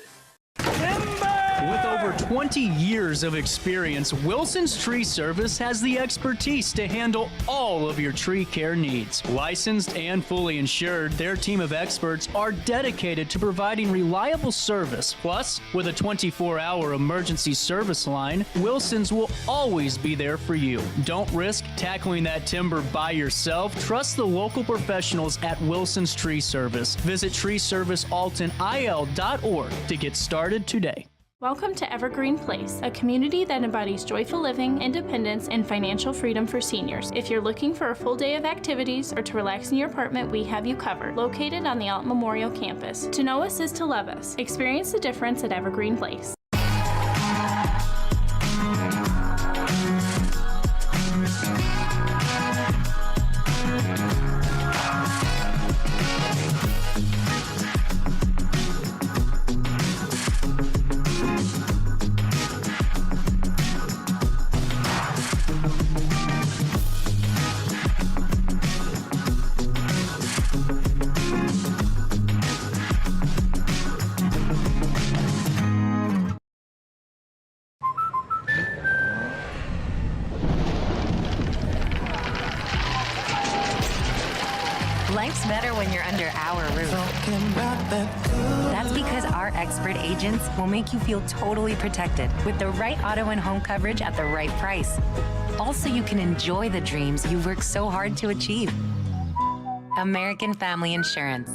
With over 20 years of experience, Wilson's Tree Service has the expertise to handle all of your tree care needs. Licensed and fully insured, their team of experts are dedicated to providing reliable service. Plus, with a 24-hour emergency service line, Wilson's will always be there for you. Don't risk tackling that timber by yourself. Trust the local professionals at Wilson's Tree Service. Visit treeservicealtonil.org to get started today. Welcome to Evergreen Place, a community that embodies joyful living, independence, and financial freedom for seniors. If you're looking for a full day of activities or to relax in your apartment, we have you covered. Located on the Alton Memorial Campus. To know us is to love us. Experience the difference at Evergreen Place. Life's better when you're under our roof. That's because our expert agents will make you feel totally protected with the right auto and home coverage at the right price. Also, you can enjoy the dreams you worked so hard to achieve. American Family Insurance.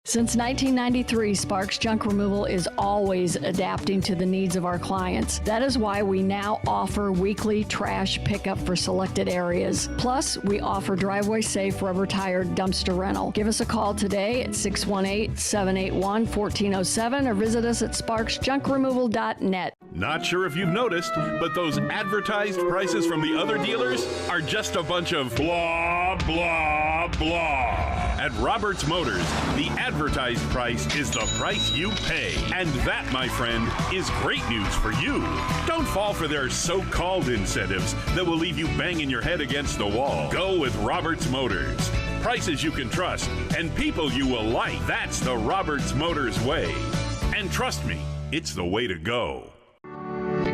Since 1993, Sparks Junk Removal is always adapting to the needs of our clients. That is why we now offer weekly trash pickup for selected areas. Plus, we offer driveway-safe rubber-tired dumpster rental. Give us a call today at 618-781-1407 or visit us at sparksjunkremoval.net. Not sure if you've noticed, but those advertised prices from the other dealers are just a bunch of blah, blah, blah. At Roberts Motors, the advertised price is the price you pay. And that, my friend, is great news for you. Don't fall for their so-called incentives that will leave you banging your head against the wall. Go with Roberts Motors. Prices you can trust and people you will like. That's the Roberts Motors way. And trust me, it's the way to go.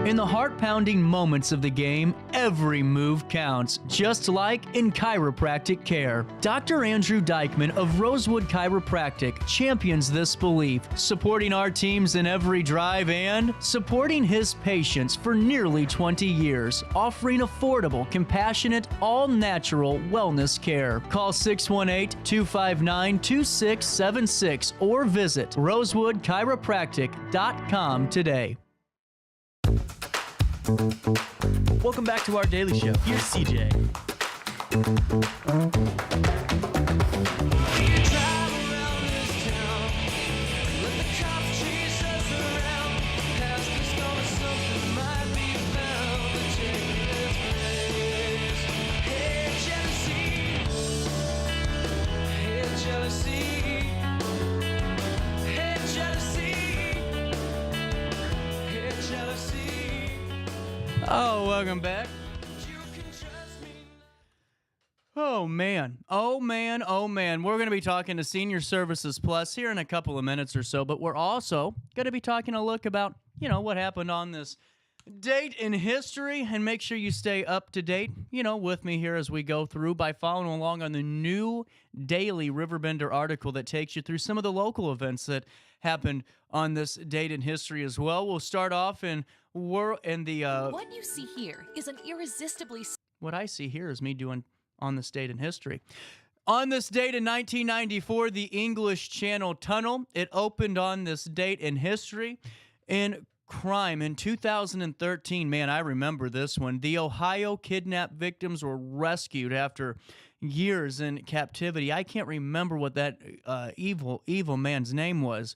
In the heart-pounding moments of the game, every move counts, just like in chiropractic care. Dr. Andrew Dykman of Rosewood Chiropractic champions this belief, supporting our teams in every drive and supporting his patients for nearly 20 years, offering affordable, compassionate, all-natural wellness care. Call 618-259-2676 or visit rosewoodchiropractic.com today. Welcome back to our daily show. Here's CJ. Oh, welcome back. Oh, man. Oh, man. Oh, man. We're going to be talking to Senior Services Plus here in a couple of minutes or so, but we're also going to be taking a look about, what happened on this date in history, and make sure you stay up to date, with me here as we go through by following along on the new daily Riverbender article that takes you through some of the local events that happened on this date in history as well. We'll start off in what you see here is an irresistibly. What I see here is me doing on this date in history. On this date in 1994, the English Channel Tunnel, it opened on this date in history. In crime in 2013, man, I remember this one. The Ohio kidnap victims were rescued after years in captivity. I can't remember what that evil man's name was.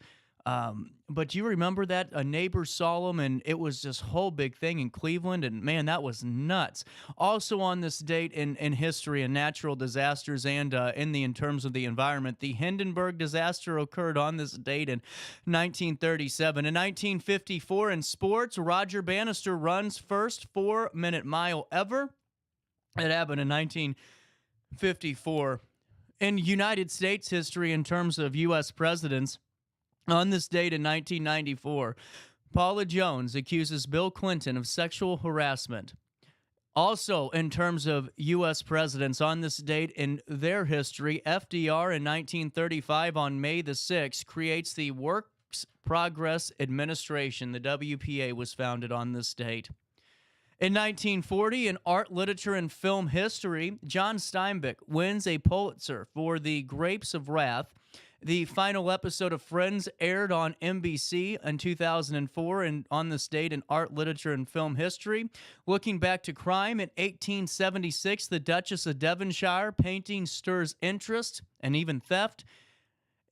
But do you remember that? A neighbor saw him, and it was this whole big thing in Cleveland, and man, that was nuts. Also on this date in history and natural disasters and in terms of the environment, the Hindenburg disaster occurred on this date in 1937. In 1954 in sports, Roger Bannister runs first 4-minute mile ever. It happened in 1954. In United States history, in terms of U.S. presidents, on this date in 1994, Paula Jones accuses Bill Clinton of sexual harassment. Also, in terms of U.S. presidents, on this date in their history, FDR in 1935 on May the 6th creates the Works Progress Administration. The WPA was founded on this date. In 1940, in art, literature, and film history, John Steinbeck wins a Pulitzer for The Grapes of Wrath. The final episode of Friends aired on NBC in 2004 and on this date in art, literature, and film history. Looking back to crime, in 1876, the Duchess of Devonshire painting stirs interest and even theft.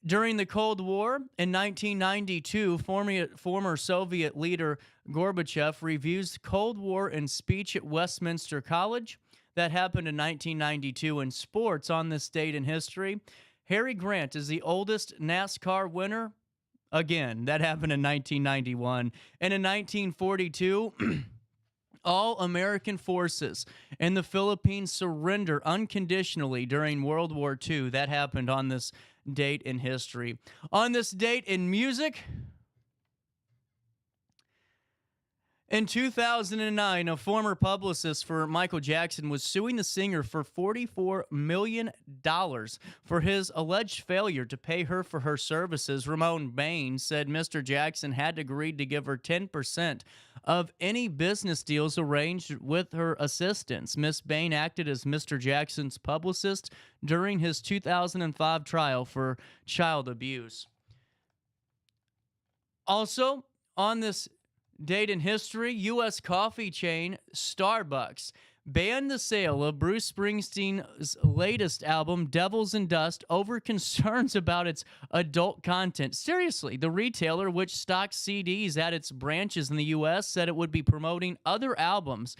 During the Cold War, in 1992, former Soviet leader Gorbachev reviews Cold War in speech at Westminster College. That happened in 1992. In sports, on this date in history, Harry Grant is the oldest NASCAR winner. Again, that happened in 1991. And in 1942, all American forces in the Philippines surrender unconditionally during World War II. That happened on this date in history. On this date in music, in 2009, a former publicist for Michael Jackson was suing the singer for $44 million for his alleged failure to pay her for her services. Ramon Bain said Mr. Jackson had agreed to give her 10% of any business deals arranged with her assistants. Miss Bain acted as Mr. Jackson's publicist during his 2005 trial for child abuse. Also, on this date in history, U.S. coffee chain Starbucks banned the sale of Bruce Springsteen's latest album, Devils and Dust, over concerns about its adult content. Seriously, the retailer, which stocks CDs at its branches in the U.S., said it would be promoting other albums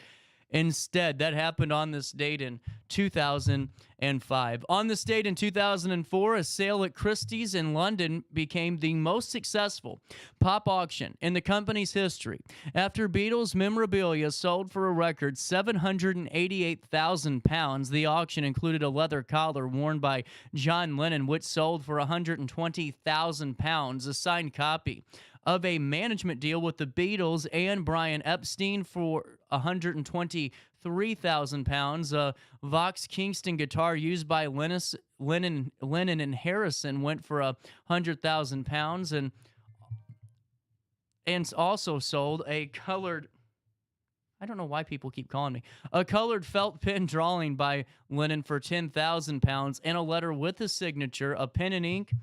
instead. That happened on this date in 2005. On this date in 2004, a sale at Christie's in London became the most successful pop auction in the company's history after Beatles memorabilia sold for a record £788,000. The auction included a leather collar worn by John Lennon, which sold for £120,000, a signed copy of a management deal with the Beatles and Brian Epstein for £123,000. A Vox Kingston guitar used by Lennon and Harrison went for £100,000, and also sold a colored, I don't know why people keep calling me, a colored felt pen drawing by Lennon for £10,000, and a letter with his signature, a pen and ink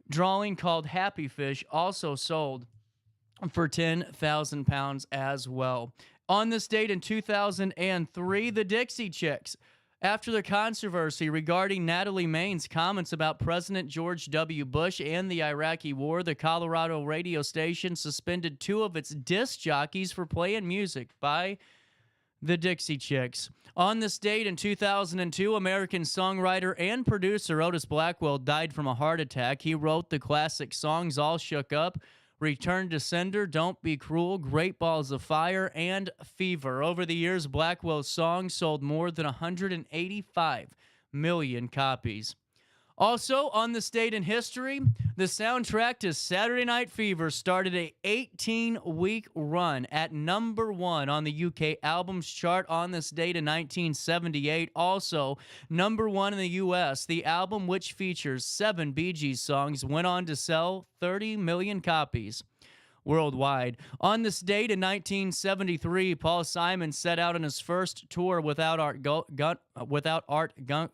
drawing called Happy Fish, also sold for 10,000 pounds as well. On this date in 2003, the Dixie Chicks, after the controversy regarding Natalie Maine's comments about President George W. Bush and the Iraqi War, the Colorado radio station suspended 2 of its disc jockeys for playing music by the Dixie Chicks. On this date in 2002, American songwriter and producer Otis Blackwell died from a heart attack. He wrote the classic songs All Shook Up, Return to Sender, Don't Be Cruel, Great Balls of Fire, and Fever. Over the years, Blackwell's songs sold more than 185 million copies. Also, on this date in history, the soundtrack to Saturday Night Fever started a 18-week run at number 1 on the UK albums chart on this date in 1978. Also, number 1 in the US, the album, which features 7 Bee Gees songs, went on to sell 30 million copies worldwide. On this date in 1973, Paul Simon set out on his first tour without Art Garfunkel.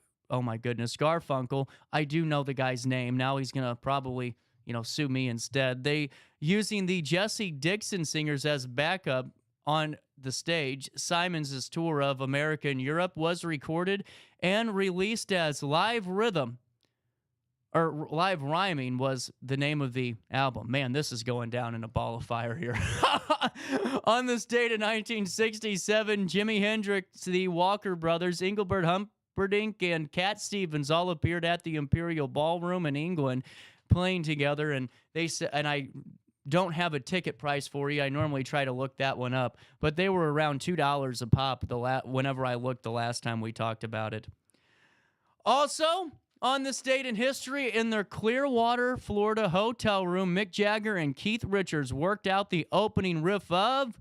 I do know the guy's name. Now he's going to probably, sue me instead. They, using the Jesse Dixon singers as backup on the stage, Simon's tour of America and Europe was recorded and released as Live Rhythm, or Live Rhyming was the name of the album. Man, this is going down in a ball of fire here. On this date in 1967, Jimi Hendrix, the Walker Brothers, Engelbert Humperdinck, and Cat Stevens all appeared at the Imperial Ballroom in England playing together, and they said, and I don't have a ticket price for you. I normally try to look that one up, but they were around $2 a pop whenever I looked the last time we talked about it. Also, on this date in history, in their Clearwater, Florida hotel room, Mick Jagger and Keith Richards worked out the opening riff of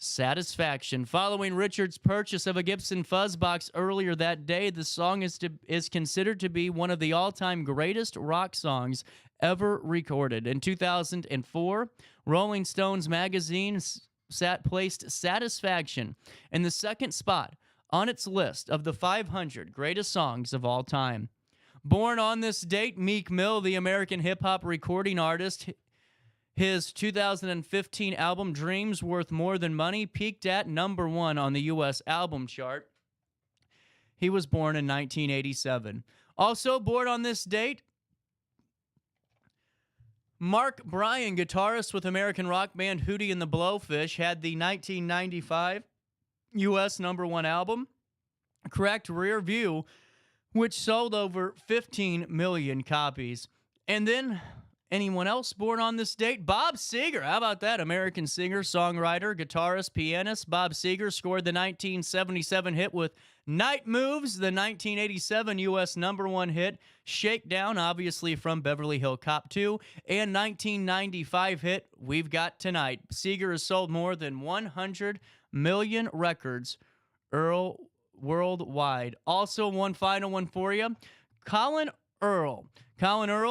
Satisfaction. Following Richards' purchase of a Gibson Fuzzbox earlier that day, the song is considered to be one of the all-time greatest rock songs ever recorded. In 2004, Rolling Stones magazine placed Satisfaction in the second spot on its list of the 500 greatest songs of all time. Born on this date, Meek Mill, the American hip-hop recording artist, his 2015 album Dreams Worth More Than Money peaked at number 1 on the U.S. album chart. He was born in 1987. Also born on this date, Mark Bryan, guitarist with American rock band Hootie and the Blowfish, had the 1995 U.S. number 1 album, Correct Rear View, which sold over 15 million copies. And then anyone else born on this date? Bob Seger. How about that? American singer, songwriter, guitarist, pianist. Bob Seger scored the 1977 hit with Night Moves, the 1987 U.S. number 1 hit, Shakedown, obviously from Beverly Hill Cop 2, and 1995 hit We've Got Tonight. Seger has sold more than 100 million records worldwide. Also, one final one for you. Colin Earl,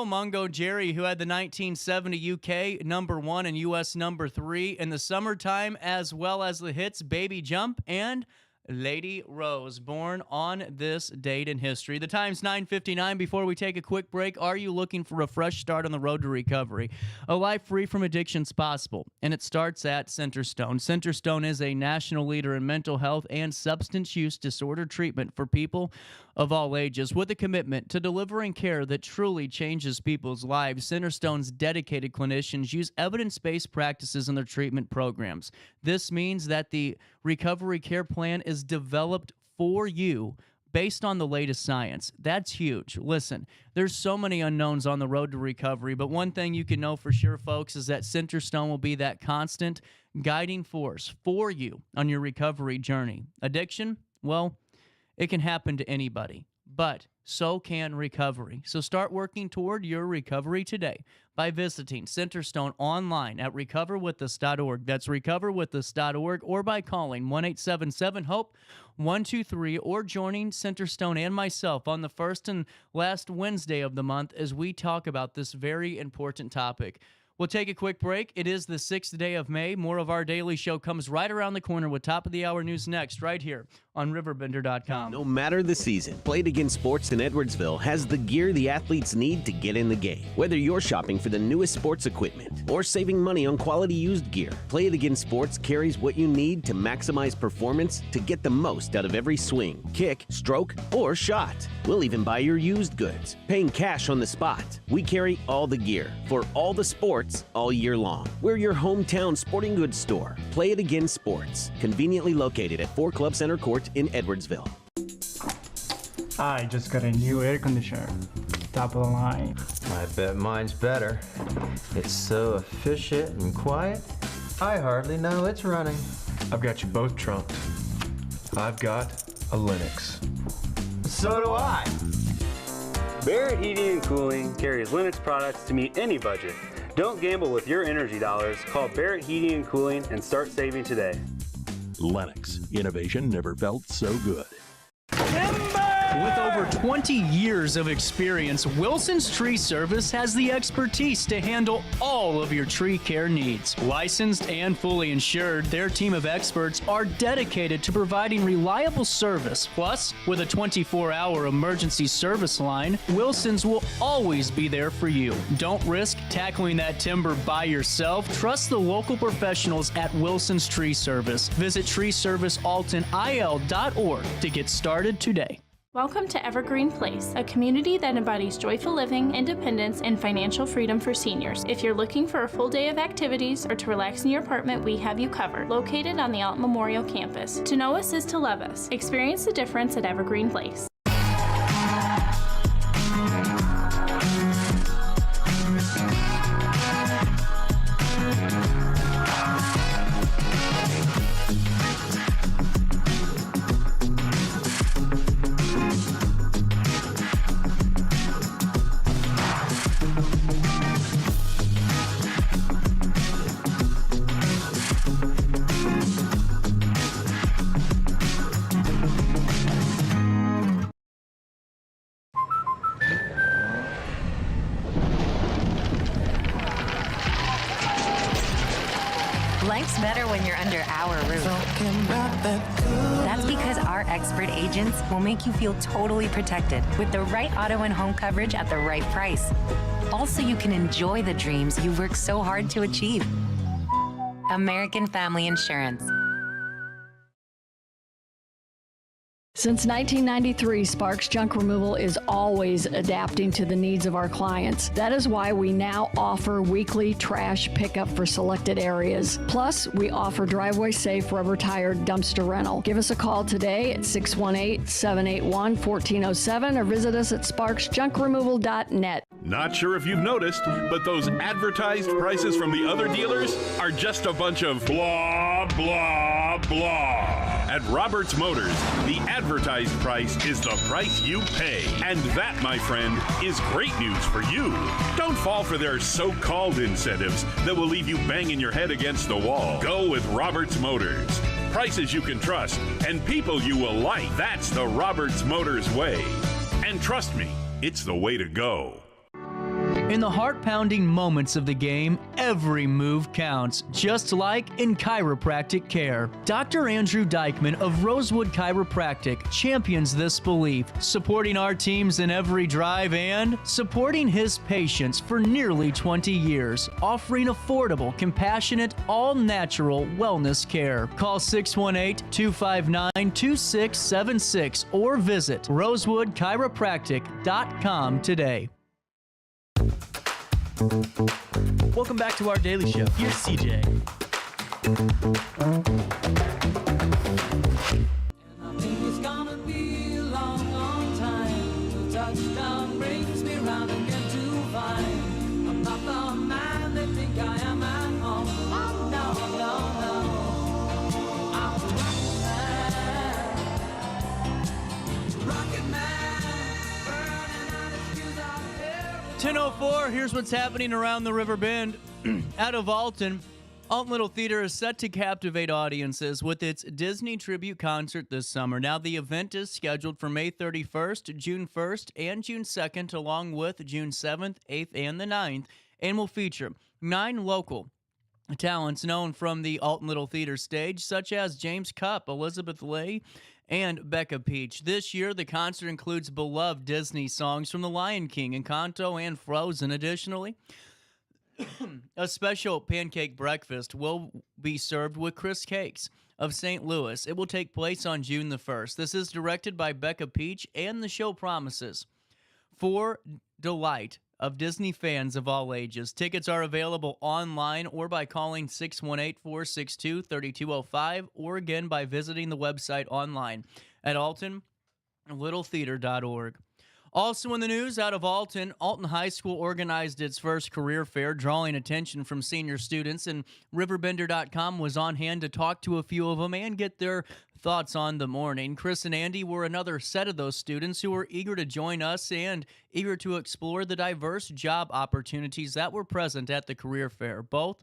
Mungo Jerry, who had the 1970 UK number 1 and US number 3 in the summertime, as well as the hits Baby Jump and Lady Rose, born on this date in history. The time's 9:59. Before we take a quick break, are you looking for a fresh start on the road to recovery? A life free from addiction's possible, and it starts at Centerstone. Centerstone is a national leader in mental health and substance use disorder treatment for people of all ages. With a commitment to delivering care that truly changes people's lives, Centerstone's dedicated clinicians use evidence-based practices in their treatment programs. This means that the recovery care plan is developed for you based on the latest science. That's huge. Listen, there's so many unknowns on the road to recovery, but one thing you can know for sure, folks, is that Centerstone will be that constant guiding force for you on your recovery journey. Addiction? Well, it can happen to anybody, but so can recovery. So start working toward your recovery today by visiting Centerstone online at recoverwithus.org. That's recoverwithus.org, or by calling 1-877-HOPE-123, or joining Centerstone and myself on the first and last Wednesday of the month as we talk about this very important topic. We'll take a quick break. It is the 6th day of May. More of our daily show comes right around the corner with top of the hour news next, right here on RiverBender.com. No matter the season, Play It Again Sports in Edwardsville has the gear the athletes need to get in the game. Whether you're shopping for the newest sports equipment or saving money on quality used gear, Play It Again Sports carries what you need to maximize performance to get the most out of every swing, kick, stroke, or shot. We'll even buy your used goods, paying cash on the spot. We carry all the gear for all the sports all year long. We're your hometown sporting goods store. Play It Again Sports, conveniently located at 4 Club Center Court in Edwardsville. I just got a new air conditioner. Top of the line. I bet mine's better. It's so efficient and quiet, I hardly know it's running. I've got you both trumped. I've got a Linux. So do I. Barrett Heating and Cooling carries Linux products to meet any budget. Don't gamble with your energy dollars. Call Barrett Heating and Cooling and start saving today. Lennox. Innovation never felt so good. With over 20 years of experience, Wilson's Tree Service has the expertise to handle all of your tree care needs. Licensed and fully insured, their team of experts are dedicated to providing reliable service. Plus, with a 24-hour emergency service line, Wilson's will always be there for you. Don't risk tackling that timber by yourself. Trust the local professionals at Wilson's Tree Service. Visit treeservicealtonil.org to get started today. Welcome to Evergreen Place, a community that embodies joyful living, independence, and financial freedom for seniors. If you're looking for a full day of activities or to relax in your apartment, we have you covered. Located on the Alton Memorial Campus. To know us is to love us. Experience the difference at Evergreen Place. Life's better when you're under our roof. That's because our expert agents will make you feel totally protected with the right auto and home coverage at the right price. Also, you can enjoy the dreams you've worked so hard to achieve. American Family Insurance. Since 1993, Sparks Junk Removal is always adapting to the needs of our clients. That is why we now offer weekly trash pickup for selected areas. Plus, we offer driveway-safe rubber-tired dumpster rental. Give us a call today at 618-781-1407 or visit us at sparksjunkremoval.net. Not sure if you've noticed, but those advertised prices from the other dealers are just a bunch of blah, blah, blah. At Roberts Motors, the advertised price is the price you pay. And that, my friend, is great news for you. Don't fall for their so-called incentives that will leave you banging your head against the wall. Go with Roberts Motors. Prices you can trust and people you will like. That's the Roberts Motors way. And trust me, it's the way to go. In the heart-pounding moments of the game, every move counts, just like in chiropractic care. Dr. Andrew Dykman of Rosewood Chiropractic champions this belief, supporting our teams in every drive and supporting his patients for nearly 20 years, offering affordable, compassionate, all-natural wellness care. Call 618-259-2676 or visit rosewoodchiropractic.com today. Welcome back to our daily show. Here's CJ. I think it's gonna be a long, long time till touchdown brings me round again to find I'm not the man they think I am at home. Oh, no, no, no. I'm a rocket man, burning out his fuse out there. 10:04, here's what's happening around the River Bend. Out of Alton, Alton Little Theater is set to captivate audiences with its Disney tribute concert this summer. Now, the event is scheduled for May 31st, June 1st, and June 2nd, along with June 7th, 8th, and the 9th. and will feature 9 local talents known from the Alton Little Theater stage, such as James Cupp, Elizabeth Lay, and Becca Peach. This year, the concert includes beloved Disney songs from The Lion King, Encanto, and Frozen. Additionally, a special pancake breakfast will be served with Chris Cakes of St. Louis. It will take place on June the 1st. This is directed by Becca Peach, and the show promises for delight of Disney fans of all ages. Tickets are available online or by calling 618-462-3205 or again by visiting the website online at altonlittletheater.org. Also in the news out of Alton, Alton High School organized its first career fair, drawing attention from senior students, and RiverBender.com was on hand to talk to a few of them and get their thoughts on the morning. Chris and Andy were another set of those students who were eager to join us and eager to explore the diverse job opportunities that were present at the career fair. Both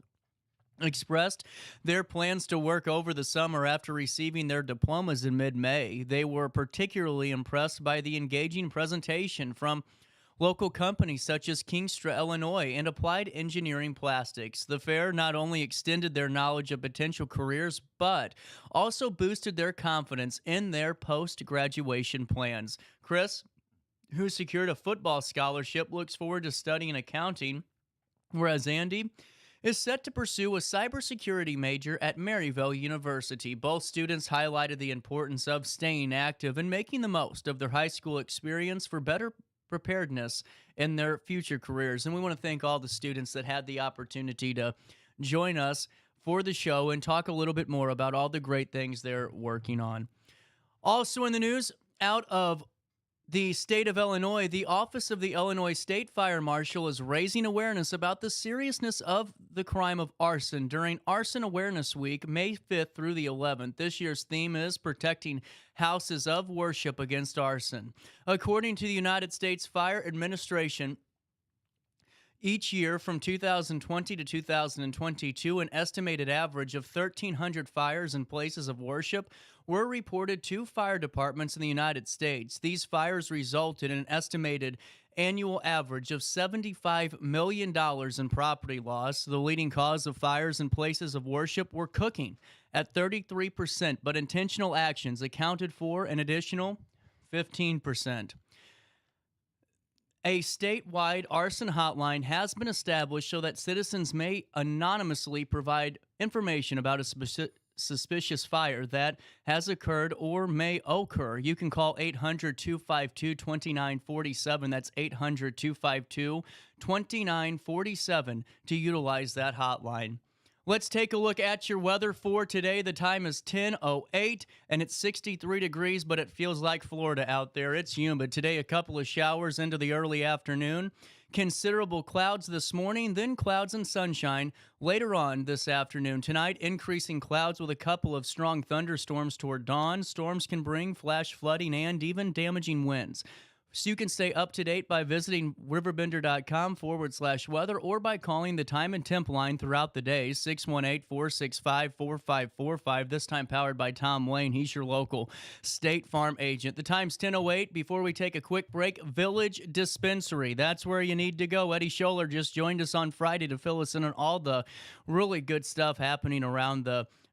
expressed their plans to work over the summer after receiving their diplomas in mid-May. They were particularly impressed by the engaging presentation from local companies such as Kingstra, Illinois, and Applied Engineering Plastics. The fair not only extended their knowledge of potential careers, but also boosted their confidence in their post-graduation plans. Chris, who secured a football scholarship, looks forward to studying accounting, whereas Andy is set to pursue a cybersecurity major at Maryville University. Both students highlighted the importance of staying active and making the most of their high school experience for better preparedness in their future careers. And we want to thank all the students that had the opportunity to join us for the show and talk a little bit more about all the great things they're working on. Also in the news, out of the state of Illinois, the Office of the Illinois State Fire Marshal is raising awareness about the seriousness of the crime of arson during Arson Awareness Week, May 5th through the 11th. This year's theme is Protecting Houses of Worship Against Arson. According to the United States Fire Administration, each year from 2020 to 2022, an estimated average of 1,300 fires in places of worship were reported to fire departments in the United States. These fires resulted in an estimated annual average of $75 million in property loss. The leading cause of fires in places of worship were cooking at 33%, but intentional actions accounted for an additional 15%. A statewide arson hotline has been established so that citizens may anonymously provide information about a suspicious fire that has occurred or may occur. You can call 800-252-2947. That's 800-252-2947 to utilize that hotline. Let's take a look at your weather for today. The time is 10:08 and it's 63 degrees, but it feels like Florida out there. It's humid. Today, a couple of showers into the early afternoon. Considerable clouds this morning, then clouds and sunshine later on this afternoon. Tonight, increasing clouds with a couple of strong thunderstorms toward dawn. Storms can bring flash flooding and even damaging winds. So you can stay up to date by visiting RiverBender.com/weather or by calling the time and temp line throughout the day, 618-465-4545, this time powered by Tom Lane. He's your local State Farm agent. The time's 10:08. Before we take a quick break, Village Dispensary. That's where you need to go. Eddie Scholler just joined us on Friday to fill us in on all the really good stuff happening around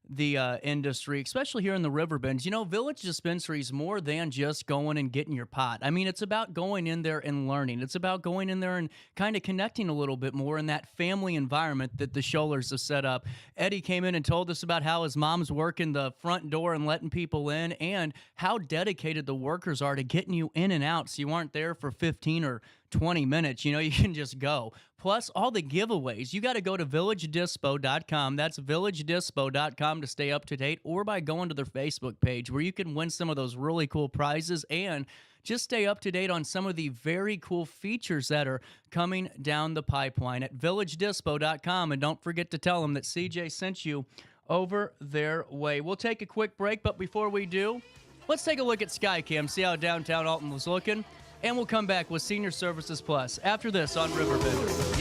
the industry, especially here in the Riverbend. You know, Village Dispensary is more than just going and getting your pot. I mean, it's about going in there and learning. It's about going in there and kind of connecting a little bit more in that family environment that the Scholars have set up. Eddie came in and told us about how his mom's working the front door and letting people in, and how dedicated the workers are to getting you in and out so you aren't there for 15 or 20 minutes. You know, you can just go. Plus, all the giveaways. You got to go to villagedispo.com. That's villagedispo.com to stay up to date, or by going to their Facebook page where you can win some of those really cool prizes and just stay up to date on some of the very cool features that are coming down the pipeline at villagedispo.com. And don't forget to tell them that CJ sent you over their way. We'll take a quick break, but before we do, let's take a look at Skycam, see how downtown Alton was looking. And we'll come back with Senior Services Plus after this on RiverBender.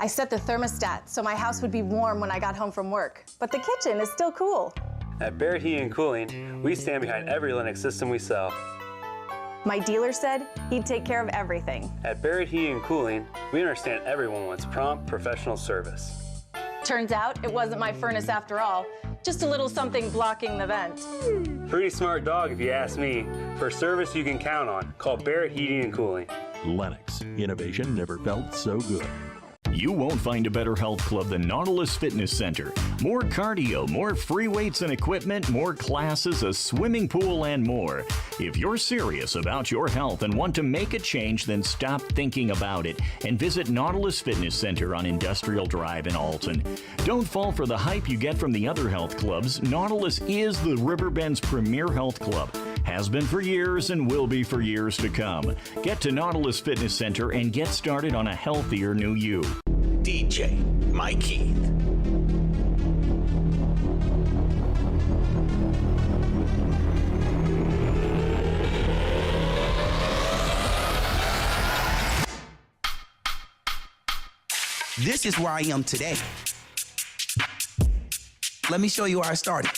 I set the thermostat so my house would be warm when I got home from work, but the kitchen is still cool. At Barrett Heating and Cooling, we stand behind every Lennox system we sell. My dealer said he'd take care of everything. At Barrett Heating and Cooling, we understand everyone wants prompt, professional service. Turns out it wasn't my furnace after all, just a little something blocking the vent. Pretty smart dog if you ask me. For service you can count on, call Barrett Heating and Cooling. Lennox, innovation never felt so good. You won't find a better health club than Nautilus Fitness Center. More cardio, more free weights and equipment, more classes, a swimming pool, and more. If you're serious about your health and want to make a change, then stop thinking about it and visit Nautilus Fitness Center on Industrial Drive in Alton. Don't fall for the hype you get from the other health clubs. Nautilus is the Riverbend's premier health club. Has been for years and will be for years to come. Get to Nautilus Fitness Center and get started on a healthier new you. DJ Mikey. This is where I am today. Let me show you where I started.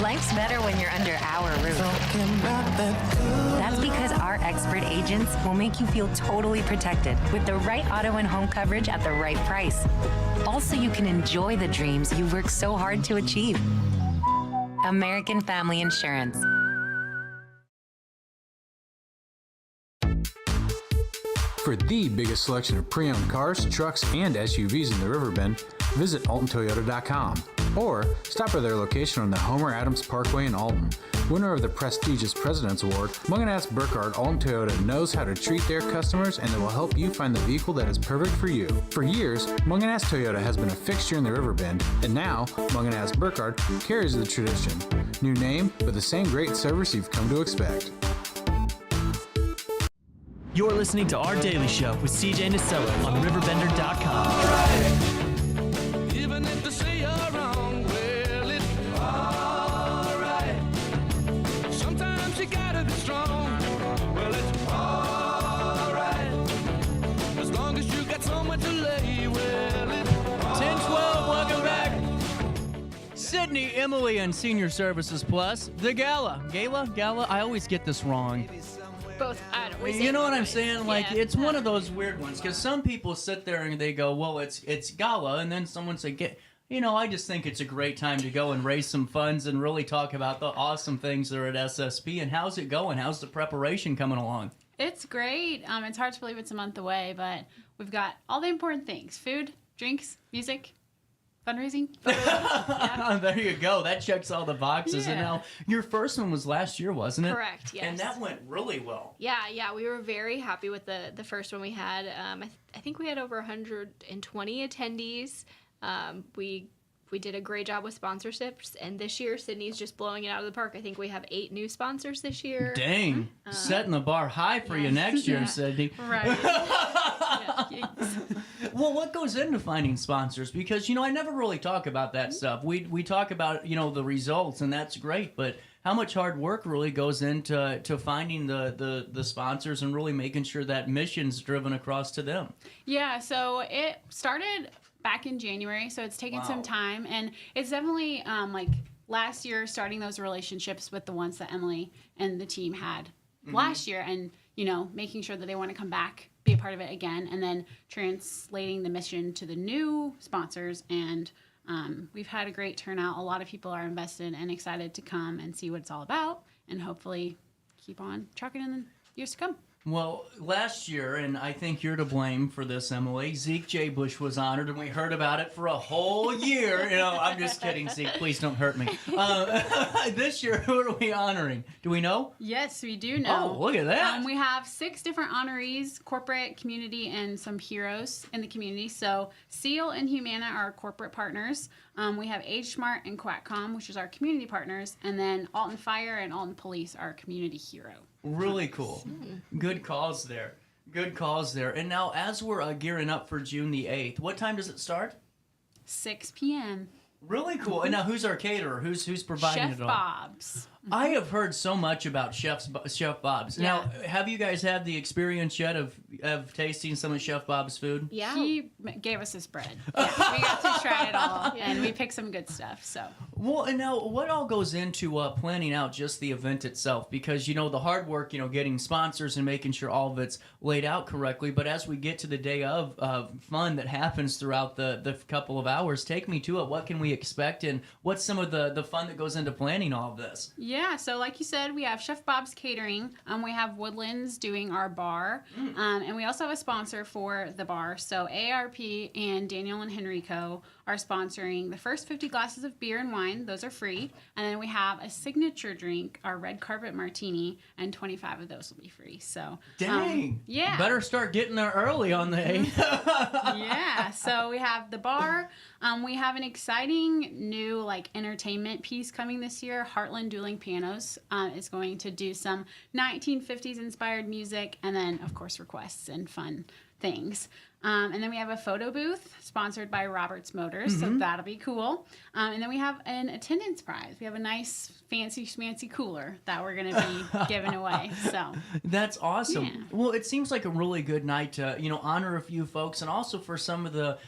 Life's better when you're under our roof. That's because our expert agents will make you feel totally protected with the right auto and home coverage at the right price. Also, you can enjoy the dreams you've worked so hard to achieve. American Family Insurance. For the biggest selection of pre-owned cars, trucks, and SUVs in the Riverbend, visit AltonToyota.com or stop by their location on the Homer Adams Parkway in Alton. Winner of the prestigious President's Award, Munganast Burkhardt Alton Toyota knows how to treat their customers, and they will help you find the vehicle that is perfect for you. For years, Munganast Toyota has been a fixture in the Riverbend, and now Munganast Burkhardt carries the tradition. New name, but the same great service you've come to expect. You're listening to Our Daily Show with CJ Nasello on RiverBender.com. Even if they say you're wrong, well, it's alright. Sometimes you gotta be strong. Well, it's alright. As long as you got somewhere to lay, well, it's 10-12, welcome back. Sydney, Emily, and Senior Services Plus, the Gala. Gala? I always get this wrong. Both. I don't. You know what I'm saying? Like, it's one of those weird ones, because some people sit there and they go, well, it's Gala, and then someone say, I just think it's a great time to go and raise some funds and really talk about the awesome things that are at SSP. And how's it going? How's the preparation coming along? It's great. It's hard to believe it's a month away, but we've got all the important things: food, drinks, music, fundraising. Yeah. There you go. That checks all the boxes. Yeah. And now, your first one was last year, wasn't it? Correct, yes. And that went really well. Yeah, we were very happy with the first one we had. I think we had over 120 attendees. We did a great job with sponsorships, and this year Sydney's just blowing it out of the park. I think we have 8 new sponsors this year. Dang, setting the bar high for you next year, Sydney. Right. Well, what goes into finding sponsors? Because, I never really talk about that stuff. We talk about, the results, and that's great, but how much hard work really goes into finding the sponsors and really making sure that mission's driven across to them? Yeah, so it started back in January, so it's taken some time, and it's definitely last year starting those relationships with the ones that Emily and the team had last year, and making sure that they want to come back, be a part of it again, and then translating the mission to the new sponsors. And we've had a great turnout. A lot of people are invested and excited to come and see what it's all about, and hopefully keep on trucking in the years to come. Well, last year, and I think you're to blame for this, Emily, Zeke J. Bush was honored, and we heard about it for a whole year. I'm just kidding, Zeke. Please don't hurt me. This year, who are we honoring? Do we know? Yes, we do know. Oh, look at that. We have 6 different honorees, corporate, community, and some heroes in the community. So Seal and Humana are our corporate partners. We have Age Smart and Quackcom, which is our community partners. And then Alton Fire and Alton Police are our community hero. Really cool. Good cause there. Good calls there. And now, as we're gearing up for June the 8th, what time does it start? 6 p.m. Really cool. And now, who's our caterer? Who's providing Chef it all? Bob's. I have heard so much about Chef Bob's. Yeah. Now, have you guys had the experience yet of tasting some of Chef Bob's food? Yeah. He gave us his bread. Yeah, we got to try it all, and we picked some good stuff. So. Well, and now, what all goes into planning out just the event itself? Because, you know, the hard work, you know, getting sponsors and making sure all of it's laid out correctly. But as we get to the day of fun that happens throughout the couple of hours, take me to it. What can we expect, and what's some of the fun that goes into planning all of this? Yeah, so like you said, we have Chef Bob's Catering. We have Woodlands doing our bar. And we also have a sponsor for the bar. So ARP and Daniel and Henrico are sponsoring the first 50 glasses of beer and wine. Those are free. And then we have a signature drink, our red carpet martini, and 25 of those will be free. So Dang. Yeah. Better start getting there early on the 8th. Yeah, so we have the bar. We have an exciting new entertainment piece coming this year. Heartland Dueling Pianos is going to do some 1950s inspired music, and then of course requests and fun things. And then we have a photo booth sponsored by Roberts Motors, so that'll be cool. And then we have an attendance prize. We have a nice fancy schmancy cooler that we're going to be giving away. So That's awesome. Yeah. Well, it seems like a really good night to, you know, honor a few folks, and also for some of the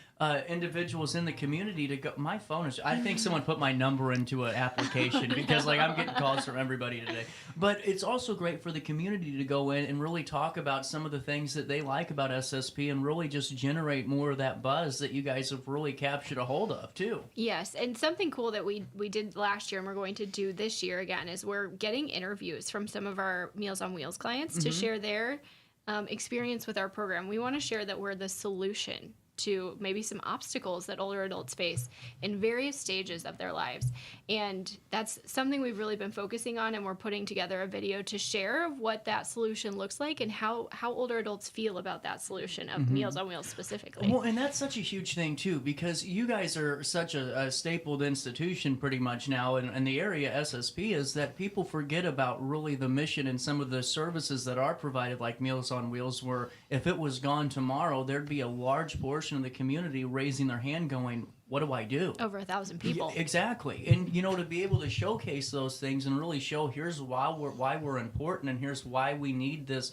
individuals in the community to go. My phone is, I think someone put my number into an application because I'm getting calls from everybody today. But it's also great for the community to go in and really talk about some of the things that they like about SSP and really just generate more of that buzz that you guys have really captured a hold of too. Yes, and something cool that we did last year and we're going to do this year again is we're getting interviews from some of our Meals on Wheels clients to share their experience with our program. We want to share that we're the solution to maybe some obstacles that older adults face in various stages of their lives. And that's something we've really been focusing on, and we're putting together a video to share of what that solution looks like and how older adults feel about that solution of Meals on Wheels specifically. Well, and that's such a huge thing too, because you guys are such a stapled institution pretty much now in the area. SSP is that people forget about really the mission and some of the services that are provided, like Meals on Wheels, where if it was gone tomorrow, there'd be a large portion of the community raising their hand going, what do I do? Over 1,000 people. Yeah, exactly. And, you know, to be able to showcase those things and really show here's why we're important and here's why we need this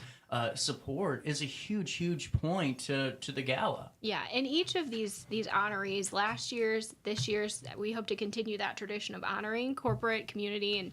support is a huge point to the gala. Yeah, and each of these honorees, last year's, this year's, we hope to continue that tradition of honoring corporate, community, and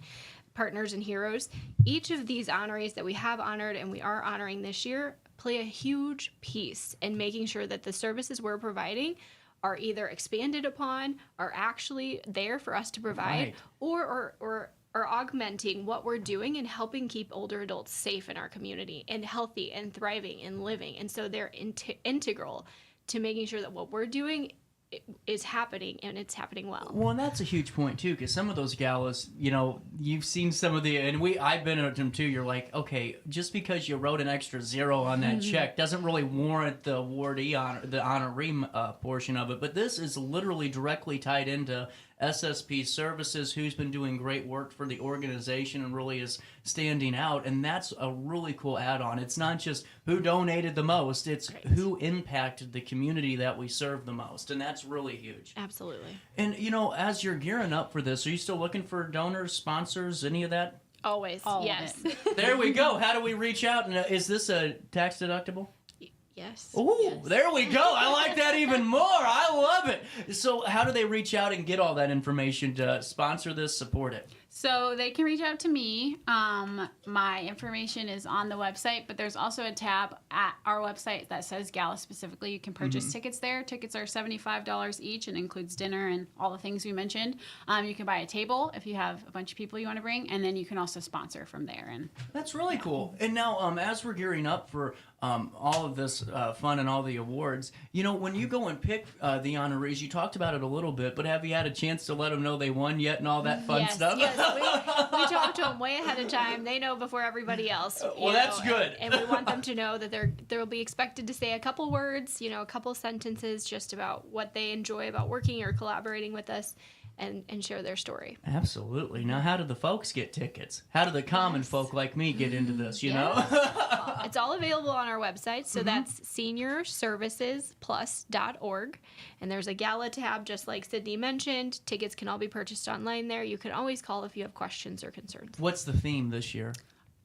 partners and heroes. Each of these honorees that we have honored and we are honoring this year play a huge piece in making sure that the services we're providing are either expanded upon, are actually there for us to provide, or are augmenting what we're doing and helping keep older adults safe in our community and healthy and thriving and living. And so they're integral to making sure that what we're doing is happening and it's happening well. Well, and that's a huge point too, because some of those galas, you know, you've seen some of the, and I've been at them too. You're like, okay, just because you wrote an extra zero on that check doesn't really warrant the awardee the honoree portion of it. But this is literally directly tied into SSP services, who's been doing great work for the organization and really is standing out, and that's a really cool add-on. It's not just who donated the most, it's who impacted the community that we serve the most, and that's really huge. Absolutely. And, you know, as you're gearing up for this, are you still looking for donors, sponsors, any of that? Always, yes. There we go. How do we reach out? And is this a tax deductible? Yes. Ooh, there we go. I like that even more. I love it. So how do they reach out and get all that information to sponsor this, support it? So they can reach out to me. My information is on the website, but there's also a tab at our website that says Gala specifically. You can purchase tickets there. Tickets are $75 each and includes dinner and all the things we mentioned. You can buy a table if you have a bunch of people you want to bring, and then you can also sponsor from there. And that's really cool. And now, as we're gearing up for all of this fun and all the awards, you know, when you go and pick the honorees, you talked about it a little bit, but have you had a chance to let them know they won yet and all that fun stuff? Yes, we talk to them way ahead of time. They know before everybody else. Well, that's good. And we want them to know that they'll be expected to say a couple words, you know, a couple sentences just about what they enjoy about working or collaborating with us. and share their story. Absolutely. Now, how do the folks get tickets? How do the common folk like me get into this, you know? It's all available on our website. So that's seniorservicesplus.org. And there's a Gala tab, just like Sydney mentioned. Tickets can all be purchased online there. You can always call if you have questions or concerns. What's the theme this year?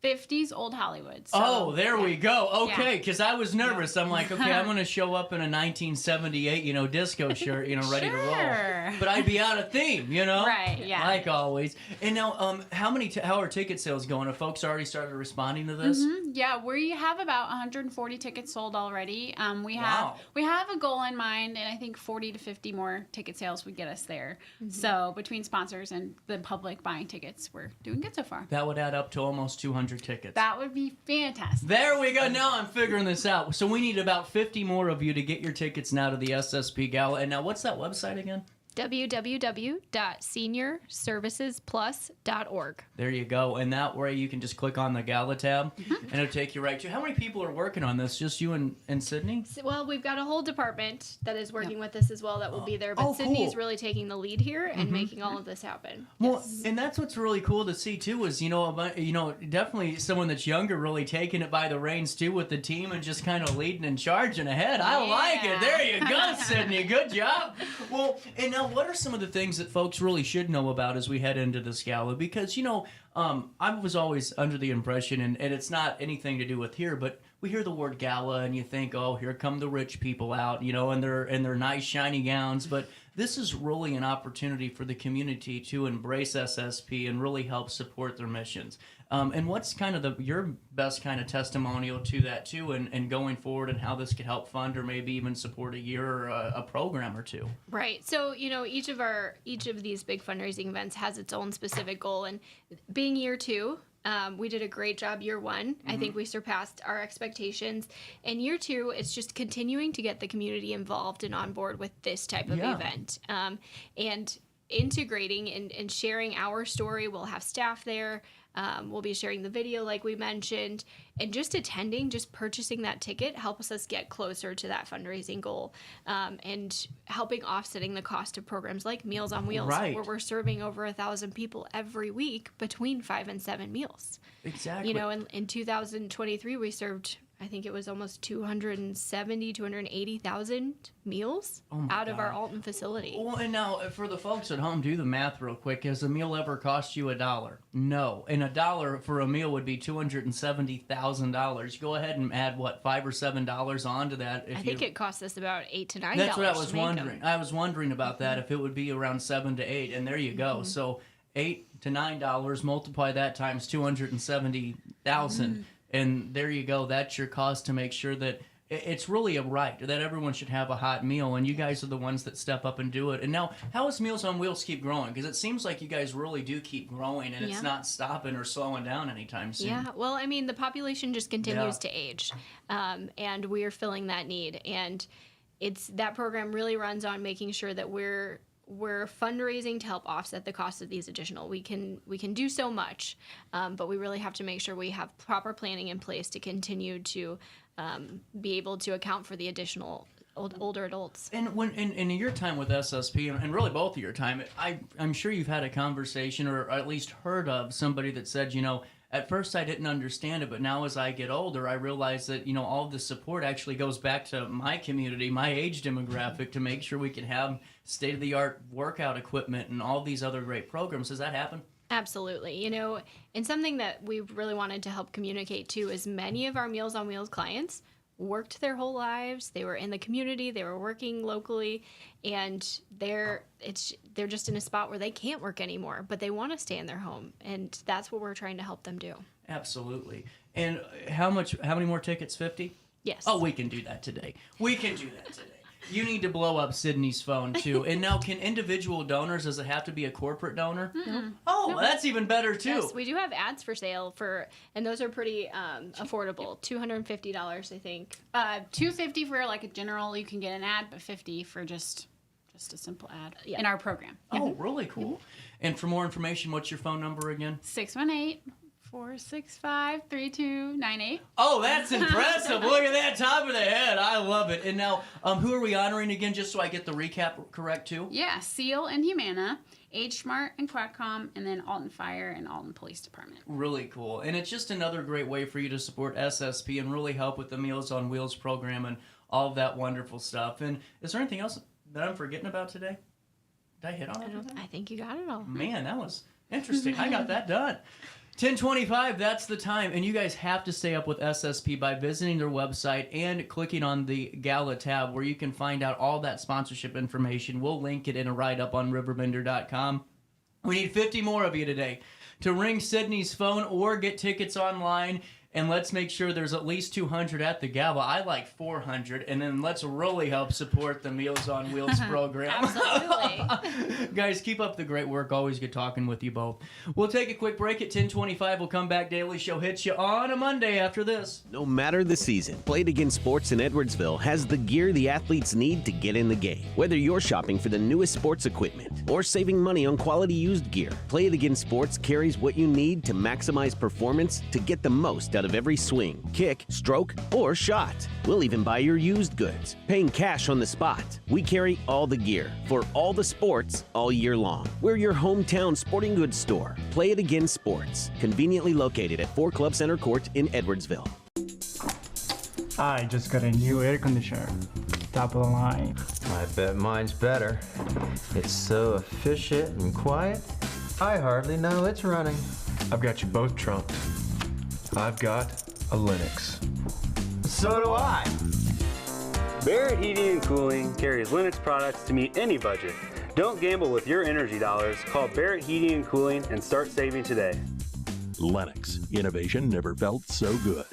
50s Old Hollywood. So, oh, there we go. Okay, Yeah. because I was nervous. I'm like, okay, I'm going to show up in a 1978, disco shirt, ready to roll. But I'd be out of theme, Right, yeah. Like always. And now, how are ticket sales going? Have folks already started responding to this? Yeah, we have about 140 tickets sold already. We Wow. have a goal in mind, and I think 40 to 50 more ticket sales would get us there. So between sponsors and the public buying tickets, we're doing good so far. That would add up to almost 200 tickets. That would be fantastic. There we go. Now I'm figuring this out. So we need about 50 more of you to get your tickets now to the SSP Gala. And now what's that website again? www.seniorservicesplus.org. There you go. And that way you can just click on the Gala tab and it'll take you right to. How many people are working on this? Just you and Sydney? Well, we've got a whole department that is working with us as well that will be there. But Sydney's cool. really taking the lead here and making all of this happen. Well, and that's what's really cool to see too is definitely someone that's younger really taking it by the reins too with the team and just kind of leading and charging ahead. I like it. There you go, Sydney. Good job. Well, and now what are some of the things that folks really should know about as we head into this gala? Because I was always under the impression, and it's not anything to do with here, but we hear the word gala and you think, oh, here come the rich people out, in their nice shiny gowns. But this is really an opportunity for the community to embrace SSP and really help support their missions. And what's kind of your best kind of testimonial to that too, and going forward, and how this could help fund or maybe even support a year or a program or two? Right. So each of these big fundraising events has its own specific goal, and being year 2. We did a great job year 1. I think we surpassed our expectations. And year 2, it's just continuing to get the community involved and on board with this type of event. And integrating and sharing our story. We'll have staff there. We'll be sharing the video like we mentioned. And just attending, just purchasing that ticket helps us get closer to that fundraising goal. And helping offsetting the cost of programs like Meals on Wheels, where we're serving over 1,000 people every week between 5 and 7 meals. Exactly. In 2023, we served, I think it was almost 280,000 meals out of our Alton facility. Well, and now for the folks at home, do the math real quick. Has a meal ever cost you $1? No. And $1 for a meal would be $270,000. Go ahead and add, $5 or $7 onto that. I think it costs us about $8 to $9. That's what I was wondering. I was wondering about that, if it would be around $7 to $8. And there you go. So $8 to $9, multiply that times 270,000. And there you go. That's your cost to make sure that it's really a right that everyone should have a hot meal. And you guys are the ones that step up and do it. And now, how does Meals on Wheels keep growing? Because it seems like you guys really do keep growing, and it's not stopping or slowing down anytime soon. Yeah. Well, I mean, the population just continues to age, and we are filling that need. And that program really runs on making sure that we're fundraising to help offset the cost of these additional. We can do so much, but we really have to make sure we have proper planning in place to continue to be able to account for the additional older adults. And when in your time with SSP, and really both of your time, I'm sure you've had a conversation or at least heard of somebody that said, at first I didn't understand it, but now as I get older, I realize that, all of the support actually goes back to my community, my age demographic, to make sure we can have state-of-the-art workout equipment and all these other great programs. Does that happen? Absolutely. And something that we really wanted to help communicate too is many of our Meals on Wheels clients worked their whole lives. They were in the community, they were working locally, and they're just in a spot where they can't work anymore, but they want to stay in their home, and that's what we're trying to help them do. Absolutely. And how many more tickets? 50? Yes. Oh, we can do that today. You need to blow up Sydney's phone too. And now, can individual donors, does it have to be a corporate donor? Oh, that's even better too. Yes, we do have ads for sale and those are pretty affordable. $250, I think. $250 for like a general, you can get an ad, but $50 for just a simple ad in our program. Oh, really cool. And for more information, what's your phone number again? 618 465-3298. Oh, that's impressive. Look at that, top of the head. I love it. And now, who are we honoring again, just so I get the recap correct, too? Yeah, Seal and Humana, H Smart and Quadcom, and then Alton Fire and Alton Police Department. Really cool. And it's just another great way for you to support SSP and really help with the Meals on Wheels program and all of that wonderful stuff. And is there anything else that I'm forgetting about today? Did I hit on it? I think you got it all. Man, that was interesting. I got that done. 10:25, that's the time. And you guys have to stay up with SSP by visiting their website and clicking on the Gala tab where you can find out all that sponsorship information. We'll link it in a write-up on RiverBender.com. We need 50 more of you today to ring Sydney's phone or get tickets online. And let's make sure there's at least 200 at the Gala. I like 400. And then let's really help support the Meals on Wheels program. Absolutely. Guys, keep up the great work. Always good talking with you both. We'll take a quick break at 10:25. We'll come back. Daily Show hits you on a Monday after this. No matter the season, Play It Again Sports in Edwardsville has the gear the athletes need to get in the game. Whether you're shopping for the newest sports equipment or saving money on quality used gear, Play It Again Sports carries what you need to maximize performance to get the most out of every swing, kick, stroke, or shot. We'll even buy your used goods, paying cash on the spot. We carry all the gear for all the sports all year long. We're your hometown sporting goods store. Play It Again Sports, conveniently located at 4 Club Center Court in Edwardsville. I just got a new air conditioner. Top of the line. I bet mine's better. It's so efficient and quiet, I hardly know it's running. I've got you both trumped. I've got a Linux. So do I. Barrett Heating and Cooling carries Linux products to meet any budget. Don't gamble with your energy dollars. Call Barrett Heating and Cooling and start saving today. Lennox. Innovation never felt so good.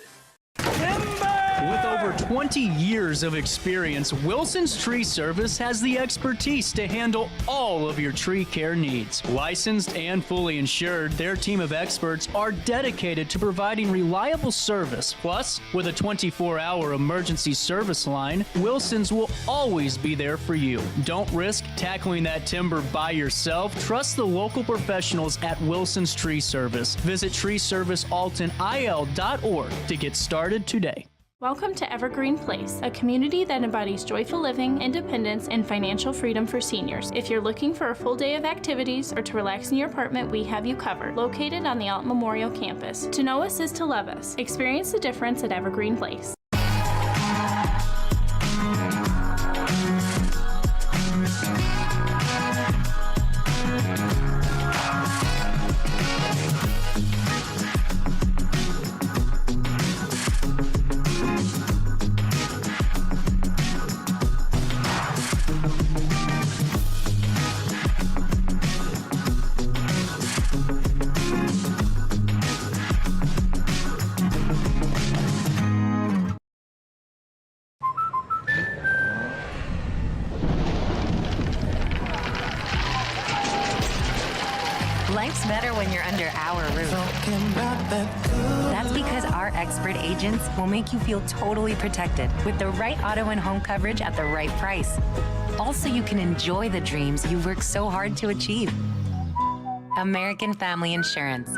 With over 20 years of experience, Wilson's Tree Service has the expertise to handle all of your tree care needs. Licensed and fully insured, their team of experts are dedicated to providing reliable service. Plus, with a 24-hour emergency service line, Wilson's will always be there for you. Don't risk tackling that timber by yourself. Trust the local professionals at Wilson's Tree Service. Visit treeservicealtonil.org to get started today. Welcome to Evergreen Place, a community that embodies joyful living, independence, and financial freedom for seniors. If you're looking for a full day of activities or to relax in your apartment, we have you covered. Located on the Alton Memorial Campus. To know us is to love us. Experience the difference at Evergreen Place. Life's better when you're under our roof. That's because our expert agents will make you feel totally protected with the right auto and home coverage at the right price. Also, you can enjoy the dreams you've worked so hard to achieve. American Family Insurance.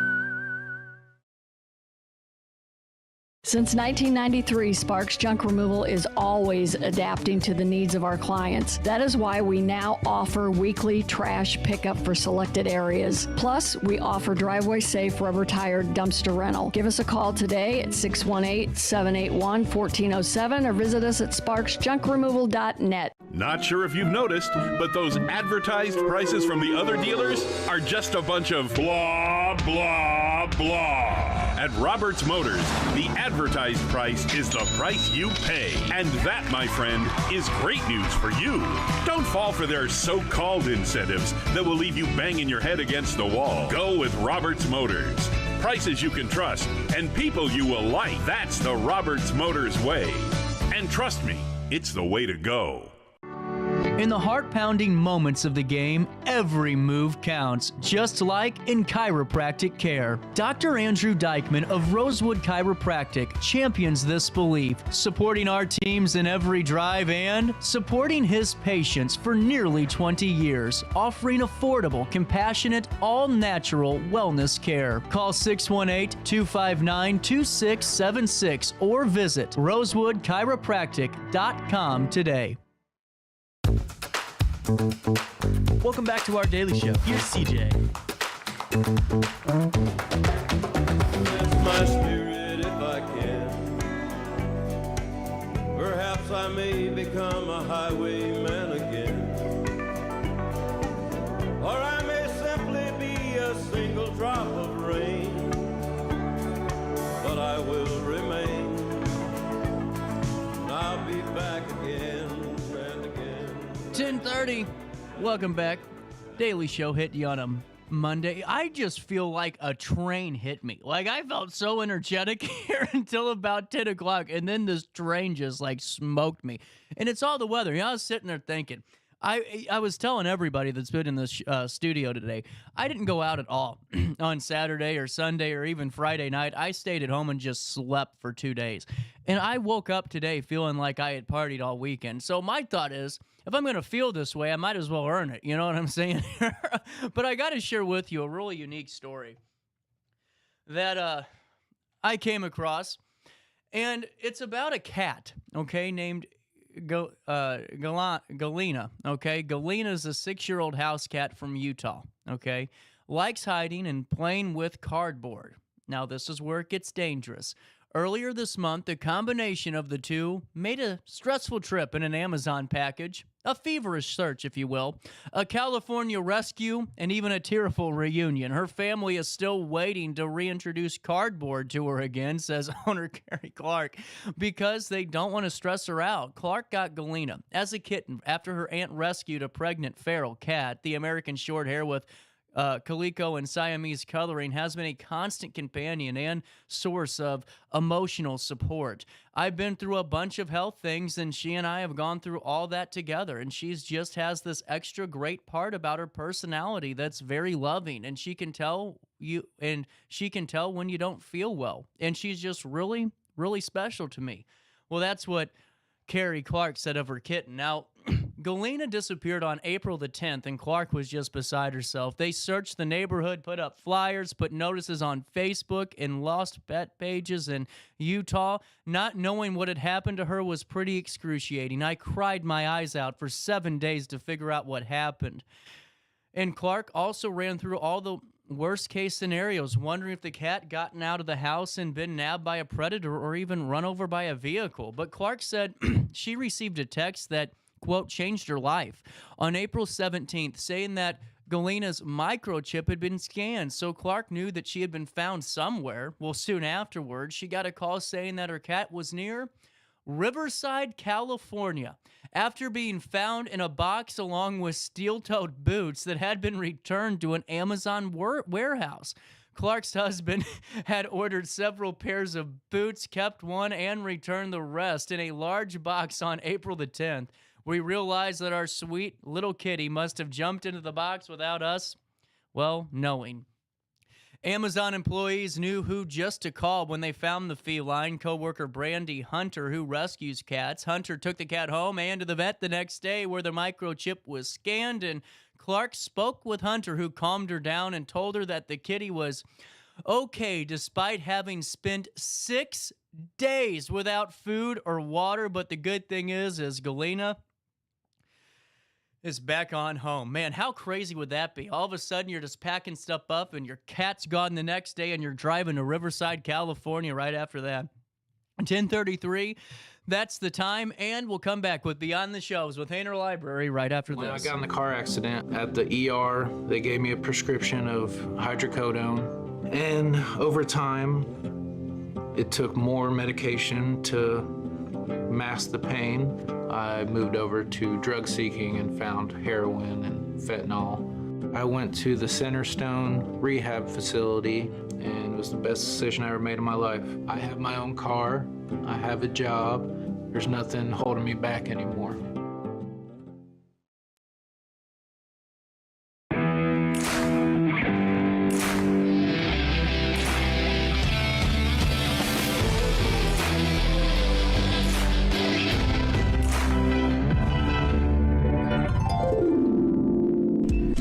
Since 1993, Sparks Junk Removal is always adapting to the needs of our clients. That is why we now offer weekly trash pickup for selected areas. Plus, we offer driveway-safe rubber-tired dumpster rental. Give us a call today at 618-781-1407 or visit us at sparksjunkremoval.net. Not sure if you've noticed, but those advertised prices from the other dealers are just a bunch of blah, blah, blah. At Roberts Motors, the advertised price is the price you pay. And that, my friend, is great news for you. Don't fall for their so-called incentives that will leave you banging your head against the wall. Go with Roberts Motors. Prices you can trust and people you will like. That's the Roberts Motors way. And trust me, it's the way to go. In the heart-pounding moments of the game, every move counts, just like in chiropractic care. Dr. Andrew Dykman of Rosewood Chiropractic champions this belief, supporting our teams in every drive and supporting his patients for nearly 20 years, offering affordable, compassionate, all-natural wellness care. Call 618-259-2676 or visit rosewoodchiropractic.com today. Welcome back to our daily show. Here's CJ. Lift my spirit if I can. Perhaps I may become a highwayman again. Or I may simply be a single drop of rain. But I will remain. And I'll be back again and again. 10:30. Welcome back. Daily show hit you on a Monday. I just feel like a train hit me. Like, I felt so energetic here until about 10 o'clock, and then this train just, like, smoked me. And it's all the weather. You know, I was sitting there thinking, I was telling everybody that's been in this studio today, I didn't go out at all on Saturday or Sunday or even Friday night. I stayed at home and just slept for 2 days. And I woke up today feeling like I had partied all weekend. So my thought is, if I'm going to feel this way, I might as well earn it. You know what I'm saying? But I got to share with you a really unique story that I came across. And it's about a cat, okay, named Galena, okay? Galena is a 6-year-old house cat from Utah, okay? Likes hiding and playing with cardboard. Now, this is where it gets dangerous. Earlier this month, a combination of the two made a stressful trip in an Amazon package, a feverish search, if you will, a California rescue, and even a tearful reunion. Her family is still waiting to reintroduce cardboard to her again, says owner Carrie Clark, because they don't want to stress her out. Clark got Galena as a kitten after her aunt rescued a pregnant feral cat. The American short hair with calico and Siamese coloring has been a constant companion and source of emotional support. I've been through a bunch of health things, and she and I have gone through all that together, and she's just has this extra great part about her personality that's very loving, and she can tell when you don't feel well, and she's just really, really special to me. Well, that's what Carrie Clark said of her kitten. Now, Galena disappeared on April the 10th, and Clark was just beside herself. They searched the neighborhood, put up flyers, put notices on Facebook and lost pet pages in Utah. Not knowing what had happened to her was pretty excruciating. I cried my eyes out for 7 days to figure out what happened. And Clark also ran through all the worst-case scenarios, wondering if the cat gotten out of the house and been nabbed by a predator or even run over by a vehicle. But Clark said she received a text that, quote, changed her life on April 17th, saying that Galena's microchip had been scanned, so Clark knew that she had been found somewhere. Well, soon afterwards, she got a call saying that her cat was near Riverside, California, after being found in a box along with steel-toed boots that had been returned to an Amazon warehouse. Clark's husband had ordered several pairs of boots, kept one, and returned the rest in a large box on April the 10th. We realized that our sweet little kitty must have jumped into the box without us, well, knowing. Amazon employees knew who just to call when they found the feline. Coworker Brandy Hunter, who rescues cats. Hunter took the cat home and to the vet the next day where the microchip was scanned, and Clark spoke with Hunter, who calmed her down and told her that the kitty was okay despite having spent 6 days without food or water. But the good thing is Galena is back on home. Man, how crazy would that be? All of a sudden, you're just packing stuff up, and your cat's gone the next day, and you're driving to Riverside, California right after that. 10:33, that's the time, and we'll come back with Beyond the Shelves with Hayner Library right after When this. I got in the car accident at the ER, they gave me a prescription of hydrocodone, and over time, it took more medication to mask the pain. I moved over to drug seeking and found heroin and fentanyl. I went to the Centerstone rehab facility, and it was the best decision I ever made in my life. I have my own car, I have a job, there's nothing holding me back anymore.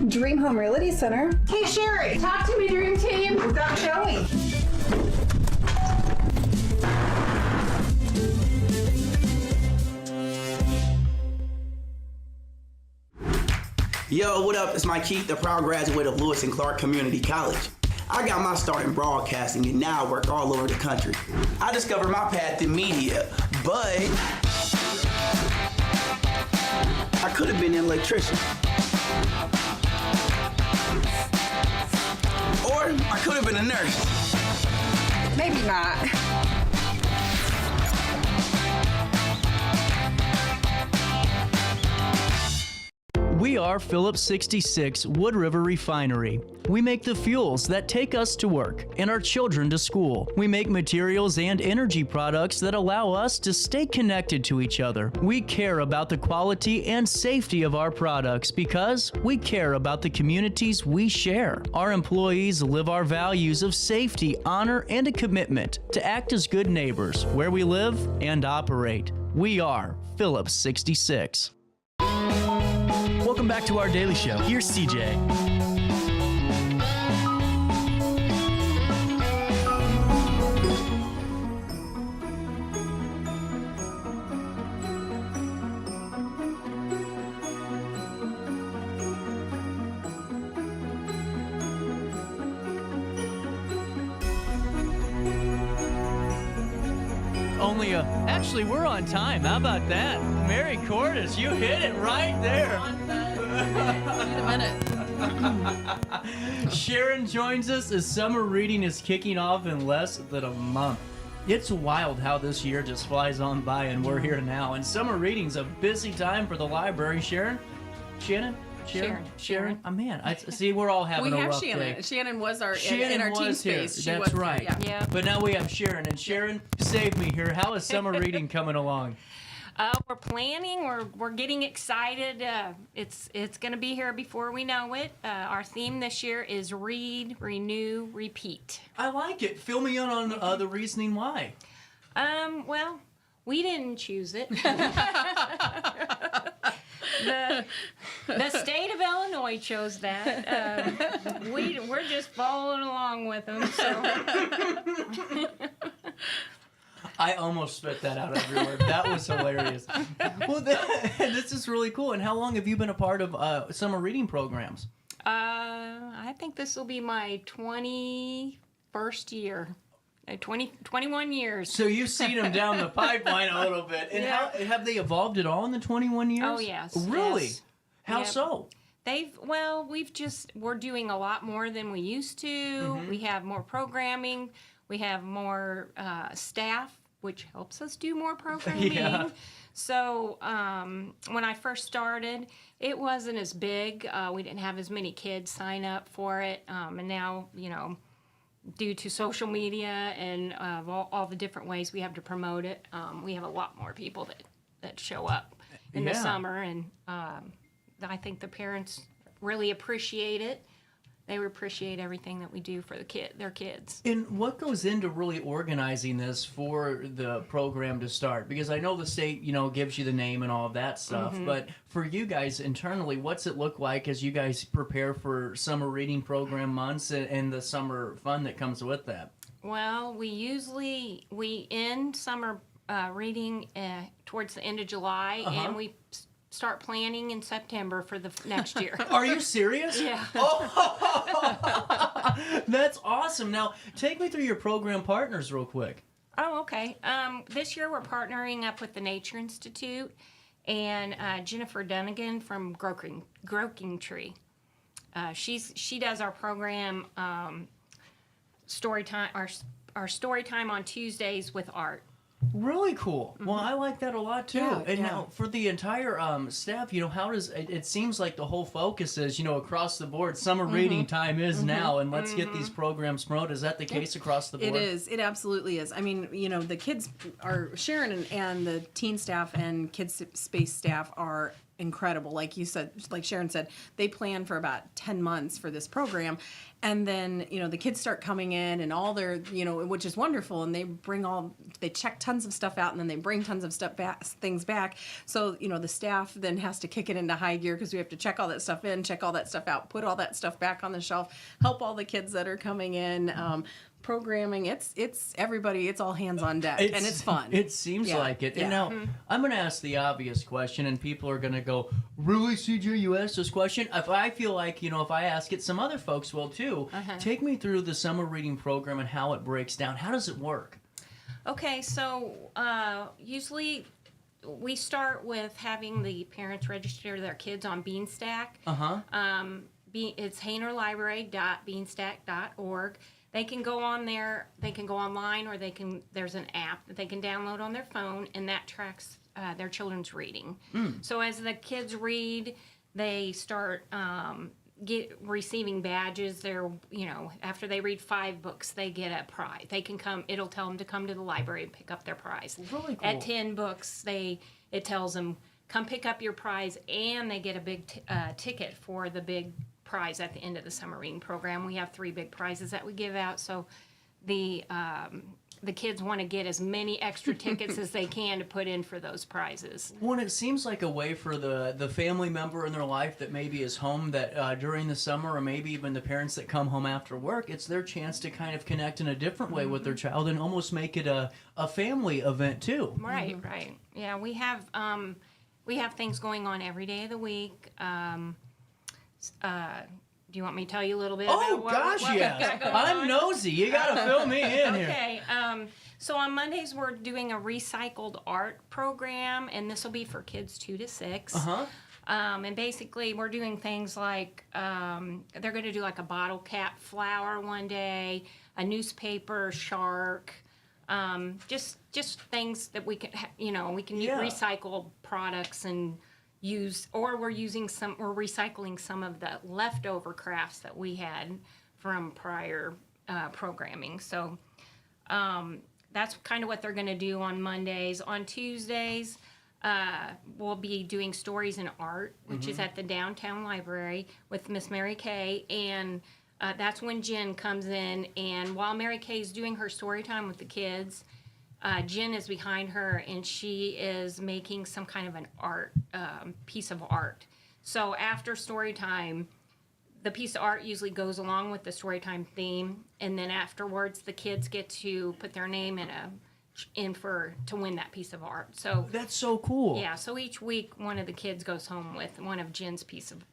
Dream Home Realty Center. Hey, Sherry, talk to me, Dream Team. We've got showing. Yo, what up? It's Mike Keith, the proud graduate of Lewis and Clark Community College. I got my start in broadcasting and now I work all over the country. I discovered my path in media, but I could have been an electrician. Or I could have been a nurse. Maybe not. We are Phillips 66 Wood River Refinery. We make the fuels that take us to work and our children to school. We make materials and energy products that allow us to stay connected to each other. We care about the quality and safety of our products because we care about the communities we share. Our employees live our values of safety, honor, and a commitment to act as good neighbors where we live and operate. We are Phillips 66. Welcome back to our Daily Show. Here's CJ. Actually, we're on time. How about that? Mary Cordes, you hit it right there. Sharon joins us as summer reading is kicking off in less than a month. It's wild how this year just flies on by and we're here now. And summer reading's a busy time for the library. Sharon? Sharon? Oh, man. I see we're all having a rough Shannon. day. Shannon was our Shannon in our team was here. space. She That's was right. Here, yeah. But now we have Sharon. And Sharon, save me here. How is summer reading coming along? We're planning. We're getting excited. It's going to be here before we know it. Our theme this year is read, renew, repeat. I like it. Fill me in on the reasoning why. Well, we didn't choose it. The state of Illinois chose that. We're just following along with them. So. I almost spit that out everywhere. That was hilarious. Well, this is really cool. And how long have you been a part of summer reading programs? I think this will be my 21st year. 21 years. So you've seen them down the pipeline a little bit. And how have they evolved at all in the 21 years? Oh, yes. Really? Yes. How so? We're doing a lot more than we used to. Mm-hmm. We have more programming. We have more staff, which helps us do more programming. Yeah. So when I first started, it wasn't as big. We didn't have as many kids sign up for it. And now, due to social media and all the different ways we have to promote it, we have a lot more people that show up in the summer. And I think the parents really appreciate it. They appreciate everything that we do for their kids. And what goes into really organizing this for the program to start? Because I know the state, gives you the name and all of that stuff, mm-hmm. but for you guys internally, what's it look like as you guys prepare for summer reading program months and the summer fun that comes with that? Well, we end summer reading towards the end of July, uh-huh. and we start planning in September for the next year. Are you serious? Yeah. Oh, that's awesome. Now, take me through your program partners real quick. Oh, okay. This year we're partnering up with the Nature Institute and Jennifer Dunnigan from Groking Tree. She does our program story time. Our story time on Tuesdays with art. Really cool. Mm-hmm. Well, I like that a lot too. Yeah, and now for the entire staff, how does it seems like the whole focus is, across the board, summer mm-hmm. reading time is mm-hmm. now, and let's get these programs promoted. Is that the case across the board? It is. It absolutely is. I mean, the kids are, Sharon and the teen staff and kids space staff are incredible. Like you said, like Sharon said, they plan for about 10 months for this program. And then, the kids start coming in and all their, which is wonderful. And they check tons of stuff out and then they bring tons of things back. So, the staff then has to kick it into high gear because we have to check all that stuff in, check all that stuff out, put all that stuff back on the shelf, help all the kids that are coming in. Programming, it's everybody, it's all hands on deck, and it's fun. It seems like it. And now, I'm going to ask the obvious question, and people are going to go, really, CJ, you asked this question? If I feel like, if I ask it, some other folks will too. Take me through the summer reading program and how it breaks down. How does it work? Okay, so usually we start with having the parents register their kids on Beanstack. It's haynerlibrary.beanstack.org. They can go on there, they can go online, or there's an app that they can download on their phone, and that tracks their children's reading. So as the kids read, they start receiving badges. They're, after they read 5 books, they get a prize. They can come, it'll tell them to come to the library and pick up their prize. Really cool. At 10 books, it tells them, come pick up your prize, and they get a big ticket for the big prize at the end of the summer reading program. We have 3 big prizes that we give out, so the kids want to get as many extra tickets as they can to put in for those prizes. Well, it seems like a way for the family member in their life that maybe is home that during the summer, or maybe even the parents that come home after work, it's their chance to kind of connect in a different way with their child and almost make it a family event too. Right. Yeah, we have things going on every day of the week. Do you want me to tell you a little bit about what yes. I'm nosy. You got to fill me in here. Okay. So on Mondays, we're doing a recycled art program, and this will be for kids 2 to 6. And basically, we're doing things like they're going to do like a bottle cap flower one day, a newspaper shark, just things that we can, we can recycle products and use, or we're recycling some of the leftover crafts that we had from prior programming. So that's kind of what they're going to do on Mondays. On Tuesdays, we'll be doing Stories in Art, which is at the downtown library with Miss Mary Kay, and that's when Jen comes in, and while Mary Kay is doing her story time with the kids, Jen is behind her, and she is making some kind of an art, piece of art. So after story time, the piece of art usually goes along with the story time theme, and then afterwards the kids get to put their name to win that piece of art. So that's so cool. Yeah. So each week, one of the kids goes home with one of Jen's piece of,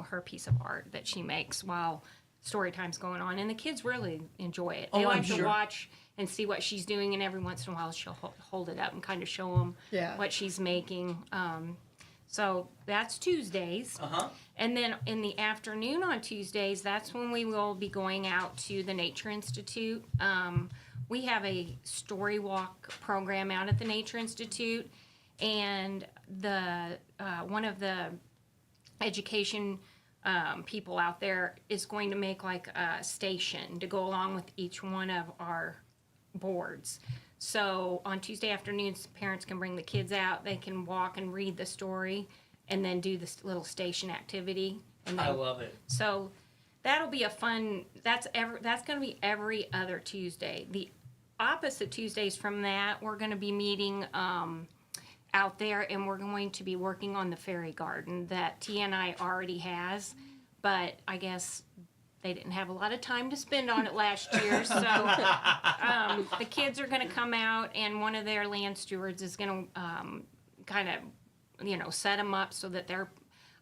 her piece of art that she makes while story time's going on, and the kids really enjoy it. They like to watch and see what she's doing, and every once in a while she'll hold it up and kind of show them what she's making. So that's Tuesdays. And then in the afternoon on Tuesdays, that's when we will be going out to the Nature Institute. We have a story walk program out at the Nature Institute, and one of the education people out there is going to make like a station to go along with each one of our boards. So on Tuesday afternoons, parents can bring the kids out. They can walk and read the story and then do this little station activity. And I love it. So that'll be a fun, that's going to be every other Tuesday. The opposite Tuesdays from that, we're going to be meeting out there, and we're going to be working on the fairy garden that TNI already has, but I guess they didn't have a lot of time to spend on it last year, so the kids are going to come out, and one of their land stewards is going to kind of, set them up so that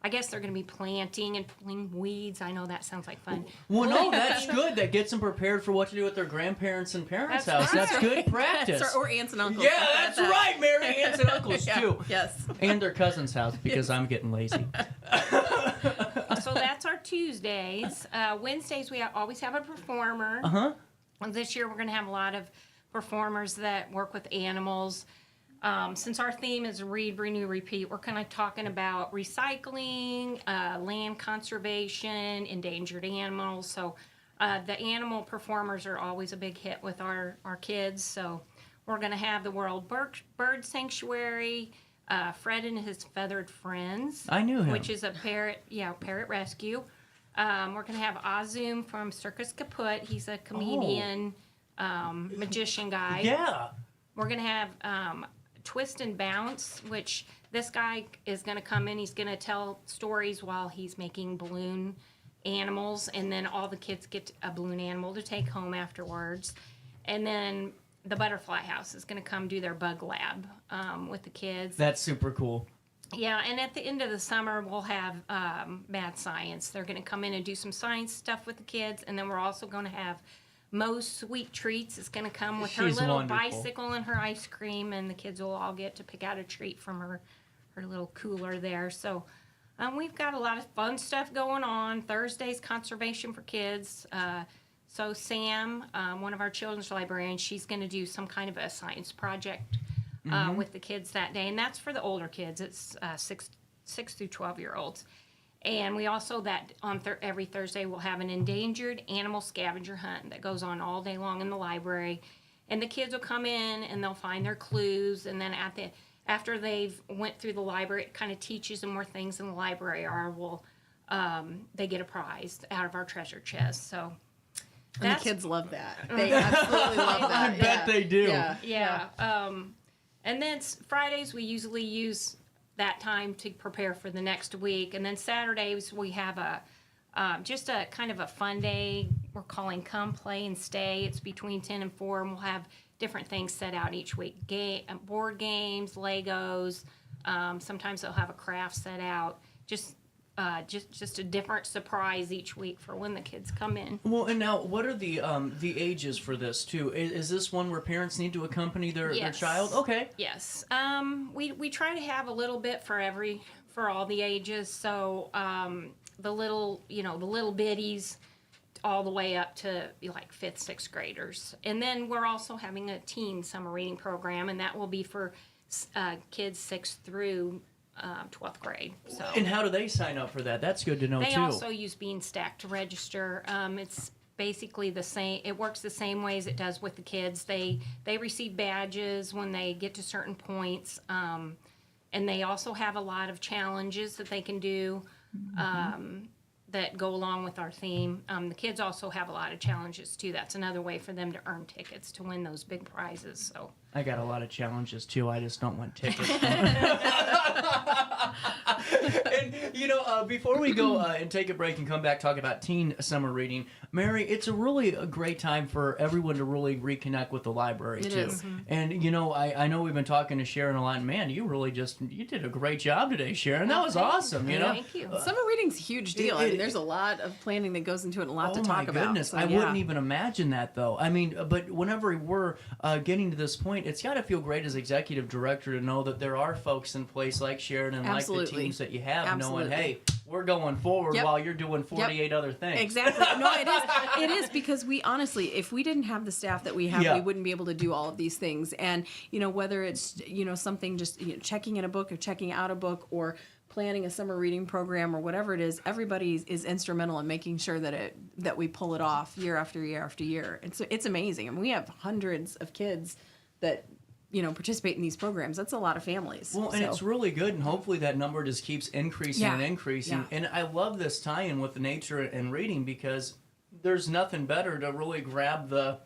I guess they're going to be planting and pulling weeds. I know that sounds like fun. Well, no, that's good. That gets them prepared for what to do with their grandparents and parents' house. Right. That's good practice. Or aunts and uncles. Yeah, that's right, Mary. Aunts and uncles, too. Yes. And their cousin's house, because I'm getting lazy. So that's our Tuesdays. Wednesdays, we always have a performer. This year, we're going to have a lot of performers that work with animals. Since our theme is Read, Renew, Repeat, we're kind of talking about recycling, land conservation, endangered animals. So the animal performers are always a big hit with our kids. So we're going to have the World Bird Sanctuary, Fred and His Feathered Friends. I knew him. Which is a parrot rescue. We're going to have Azum from Circus Kaput. He's a comedian, magician guy. Yeah. We're going to have Twist and Bounce, which this guy is going to come in. He's going to tell stories while he's making balloon animals, and then all the kids get a balloon animal to take home afterwards. And then the Butterfly House is going to come do their bug lab with the kids. That's super cool. Yeah, and at the end of the summer, we'll have Mad Science. They're going to come in and do some science stuff with the kids, and then we're also going to have Mo's Sweet Treats is going to come with her little bicycle and her ice cream, and the kids will all get to pick out a treat from her little cooler there. So we've got a lot of fun stuff going on. Thursday's Conservation for Kids. So Sam, one of our children's librarians, she's going to do some kind of a science project with the kids that day, and that's for the older kids. It's 6 through 12-year-olds. And we also, every Thursday, we'll have an endangered animal scavenger hunt that goes on all day long in the library. And the kids will come in and they'll find their clues, and then after they've went through the library, it kind of teaches them where things in the library are. They get a prize out of our treasure chest. So. And the kids love that. They absolutely love that. I bet they do. Yeah. And then Fridays, we usually use that time to prepare for the next week. And then Saturdays, we have just a kind of a fun day we're calling Come Play and Stay. It's between 10 and 4, and we'll have different things set out each week. Board games, Legos. Sometimes they'll have a craft set out. Just a different surprise each week for when the kids come in. Well, and now, what are the ages for this too? Is this one where parents need to accompany their child? Okay. Yes. We try to have a little bit for all the ages. So the little bitties, all the way up to like 5th, 6th graders, and then we're also having a teen summer reading program, and that will be for kids 6th through 12th grade. So. And how do they sign up for that? That's good to know, too. They also use Bean Stack to register. It's basically the same. It works the same way as it does with the kids. They receive badges when they get to certain points, and they also have a lot of challenges that they can do that go along with our theme. The kids also have a lot of challenges, too. That's another way for them to earn tickets to win those big prizes. So. I got a lot of challenges, too. I just don't want tickets. And, before we go and take a break and come back talk about teen summer reading, Mary, it's a great time for everyone to really reconnect with the library, too. It is. And, I know we've been talking to Sharon a lot, and, man, you did a great job today, Sharon. That was awesome, Thank you. Summer reading's a huge deal. I mean, there's a lot of planning that goes into it and a lot to talk about. Oh, my goodness. So, I wouldn't even imagine that, though. I mean, but whenever we're getting to this point, it's got to feel great as executive director to know that there are folks in place like Sharon and like the teams that you have, knowing, hey, we're going forward while you're doing 48 other things. Exactly. No, it is. It is, because we honestly, if we didn't have the staff that we have, we wouldn't be able to do all of these things. And, whether it's, something just checking in a book or checking out a book or planning a summer reading program or whatever it is, everybody is instrumental in making sure that we pull it off year after year after year. And so it's amazing. I mean, we have hundreds of kids that participate in these programs. That's a lot of families. Well, and it's really good, and hopefully that number just keeps increasing and increasing. Yeah. And I love this tie-in with the nature and reading, because there's nothing better to really grab the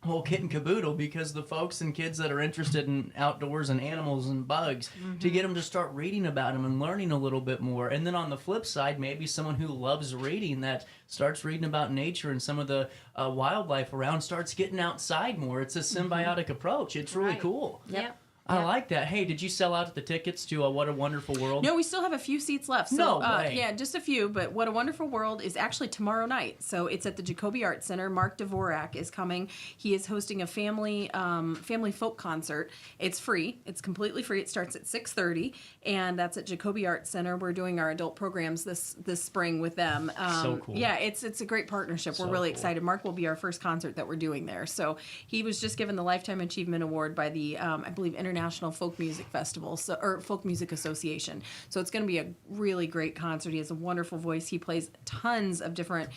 whole kit and caboodle, because the folks and kids that are interested in outdoors and animals and bugs, to get them to start reading about them and learning a little bit more. And then on the flip side, maybe someone who loves reading that starts reading about nature and some of the wildlife around, starts getting outside more. It's a symbiotic approach. It's really cool. Yep. I like that. Hey, did you sell out the tickets to What a Wonderful World? No, we still have a few seats left. So, no way. Yeah, just a few. But What a Wonderful World is actually tomorrow night. So it's at the Jacoby Art Center. Mark Dvorak is coming. He is hosting a family folk concert. It's free. It's completely free. It starts at 6:30, and that's at Jacoby Art Center. We're doing our adult programs this spring with them. So cool. Yeah, it's a great partnership. We're really excited. Mark will be our first concert that we're doing there. So he was just given the Lifetime Achievement Award by the I believe International Folk Music Festival, or Folk Music Association. So it's going to be a really great concert. He has a wonderful voice. He plays tons of different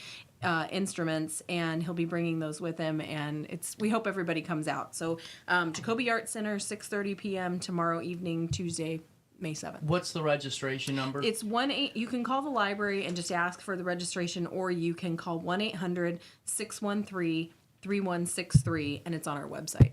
instruments, and he'll be bringing those with him. And we hope everybody comes out. So Jacoby Art Center, 6:30 p.m. tomorrow evening, Tuesday, May 7th. What's the registration number? It's 1-8. You can call the library and just ask for the registration, or you can call 1-800-613-3163, and it's on our website.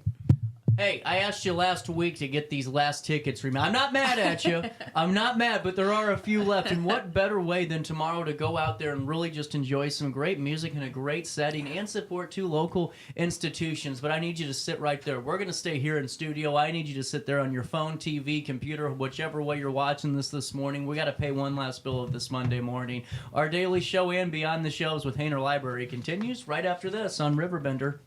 Hey, I asked you last week to get these last tickets. I'm not mad at you. I'm not mad, but there are a few left. And what better way than tomorrow to go out there and really just enjoy some great music in a great setting and support 2 local institutions. But I need you to sit right there. We're going to stay here in studio. I need you to sit there on your phone, TV, computer, whichever way you're watching this morning. We got to pay one last bill of this Monday morning. Our daily show and Beyond the Shelves with Hayner Library continues right after this on Riverbender.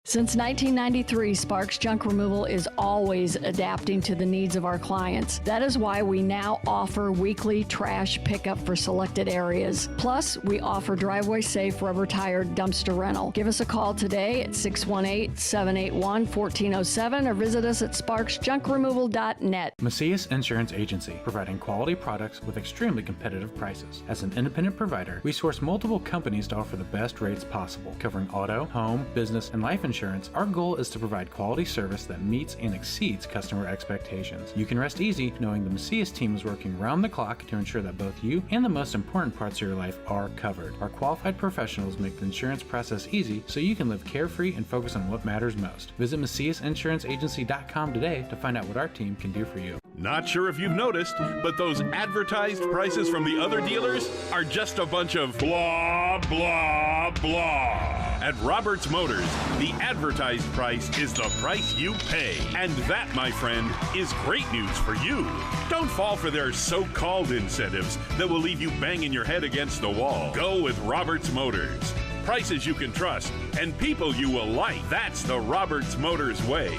Since 1993, Sparks Junk Removal is always adapting to the needs of our clients. That is why we now offer weekly trash pickup for selected areas. Plus, we offer driveway-safe rubber-tired dumpster rental. Give us a call today at 618-781-1407 or visit us at sparksjunkremoval.net. Macias Insurance Agency, providing quality products with extremely competitive prices. As an independent provider, we source multiple companies to offer the best rates possible, covering auto, home, business, and life insurance. Our goal is to provide quality service that meets and exceeds customer expectations. You can rest easy knowing the Macias team is working round the clock to ensure that both you and the most important parts of your life are covered. Our qualified professionals make the insurance process easy so you can live carefree and focus on what matters most. Visit MaciasInsuranceAgency.com today to find out what our team can do for you. Not sure if you've noticed, but those advertised prices from the other dealers are just a bunch of blah, blah, blah. At Roberts Motors, the advertised price is the price you pay. And that, my friend, is great news for you. Don't fall for their so-called incentives that will leave you banging your head against the wall. Go with Roberts Motors. Prices you can trust and people you will like. That's the Roberts Motors way.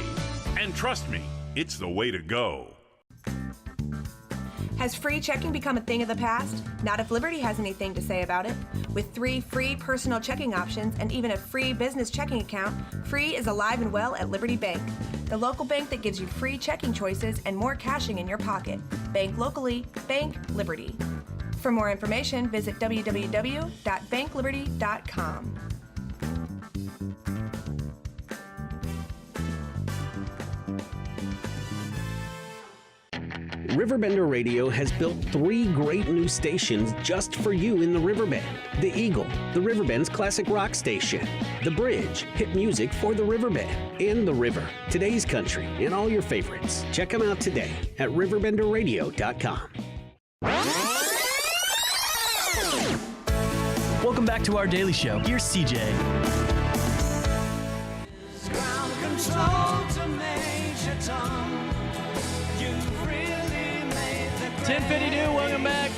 And trust me, it's the way to go. Has free checking become a thing of the past? Not if Liberty has anything to say about it. With 3 free personal checking options and even a free business checking account, free is alive and well at Liberty Bank. The local bank that gives you free checking choices and more cashing in your pocket. Bank locally, bank Liberty. For more information, visit www.bankliberty.com. Riverbender Radio has built 3 great new stations just for you in the Riverbend. The Eagle, the Riverbend's classic rock station. The Bridge, hit music for the Riverbend. And The River, today's country, and all your favorites. Check them out today at RiverBenderRadio.com. Welcome back to our daily show. Here's CJ. Ground control to Major Tom. You've really made the 10:52, welcome back.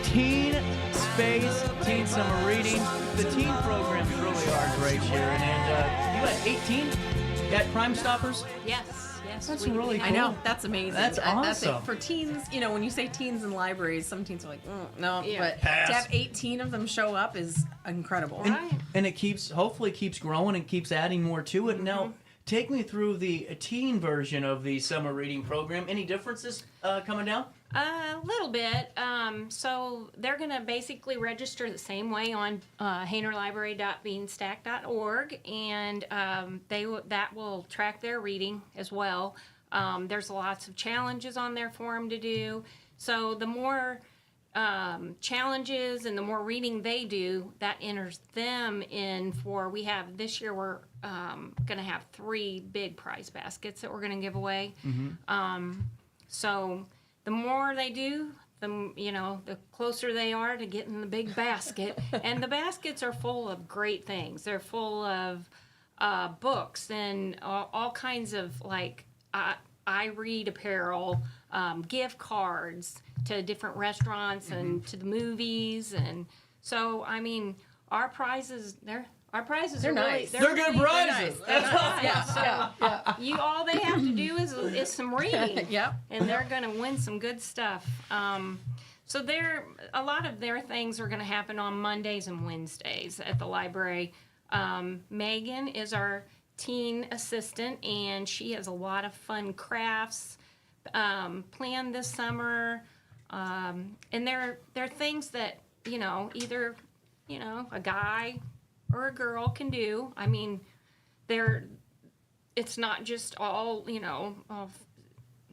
Teen Space, Teen Summer Reading. The teen programs really are great, Sharon. And you had 18 at Crime Stoppers? Yes. That's really cool. I know. That's amazing. That's awesome. For teens, you know, when you say teens in libraries, some teens are like, no. Yeah. But Pass. to have 18 of them show up is incredible. And it hopefully keeps growing and keeps adding more to it. Now, take me through the teen version of the summer reading program. Any differences coming down? A little bit. So they're going to basically register the same way on HaynerLibrary.beanstack.org, and that will track their reading as well. There's lots of challenges on there for them to do. So the more challenges and the more reading they do, that enters them in for, this year we're going to have 3 big prize baskets that we're going to give away. So the more they do, the closer they are to getting the big basket. And the baskets are full of great things. They're full of books and all kinds of I read apparel, gift cards to different restaurants and to the movies. And so, I mean, our prizes, Our prizes They're are really, nice. They're good prizes. They're nice. Yeah. So all they have to do is some reading. Yep. And they're going to win some good stuff. So a lot of their things are going to happen on Mondays and Wednesdays at the library. Megan is our teen assistant, and she has a lot of fun crafts planned this summer. And they're things that, either, a guy or a girl can do. I mean, it's not just all,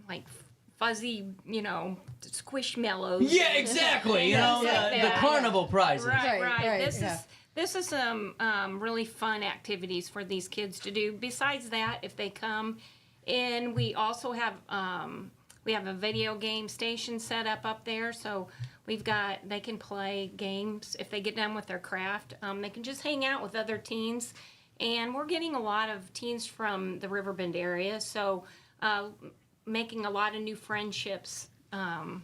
like fuzzy, squishmallows. Yeah, exactly. The carnival prizes. Right. This is some really fun activities for these kids to do. Besides that, if they come in, we also have a video game station set up there, so they can play games if they get done with their craft. They can just hang out with other teens, and we're getting a lot of teens from the Riverbend area, so making a lot of new friendships.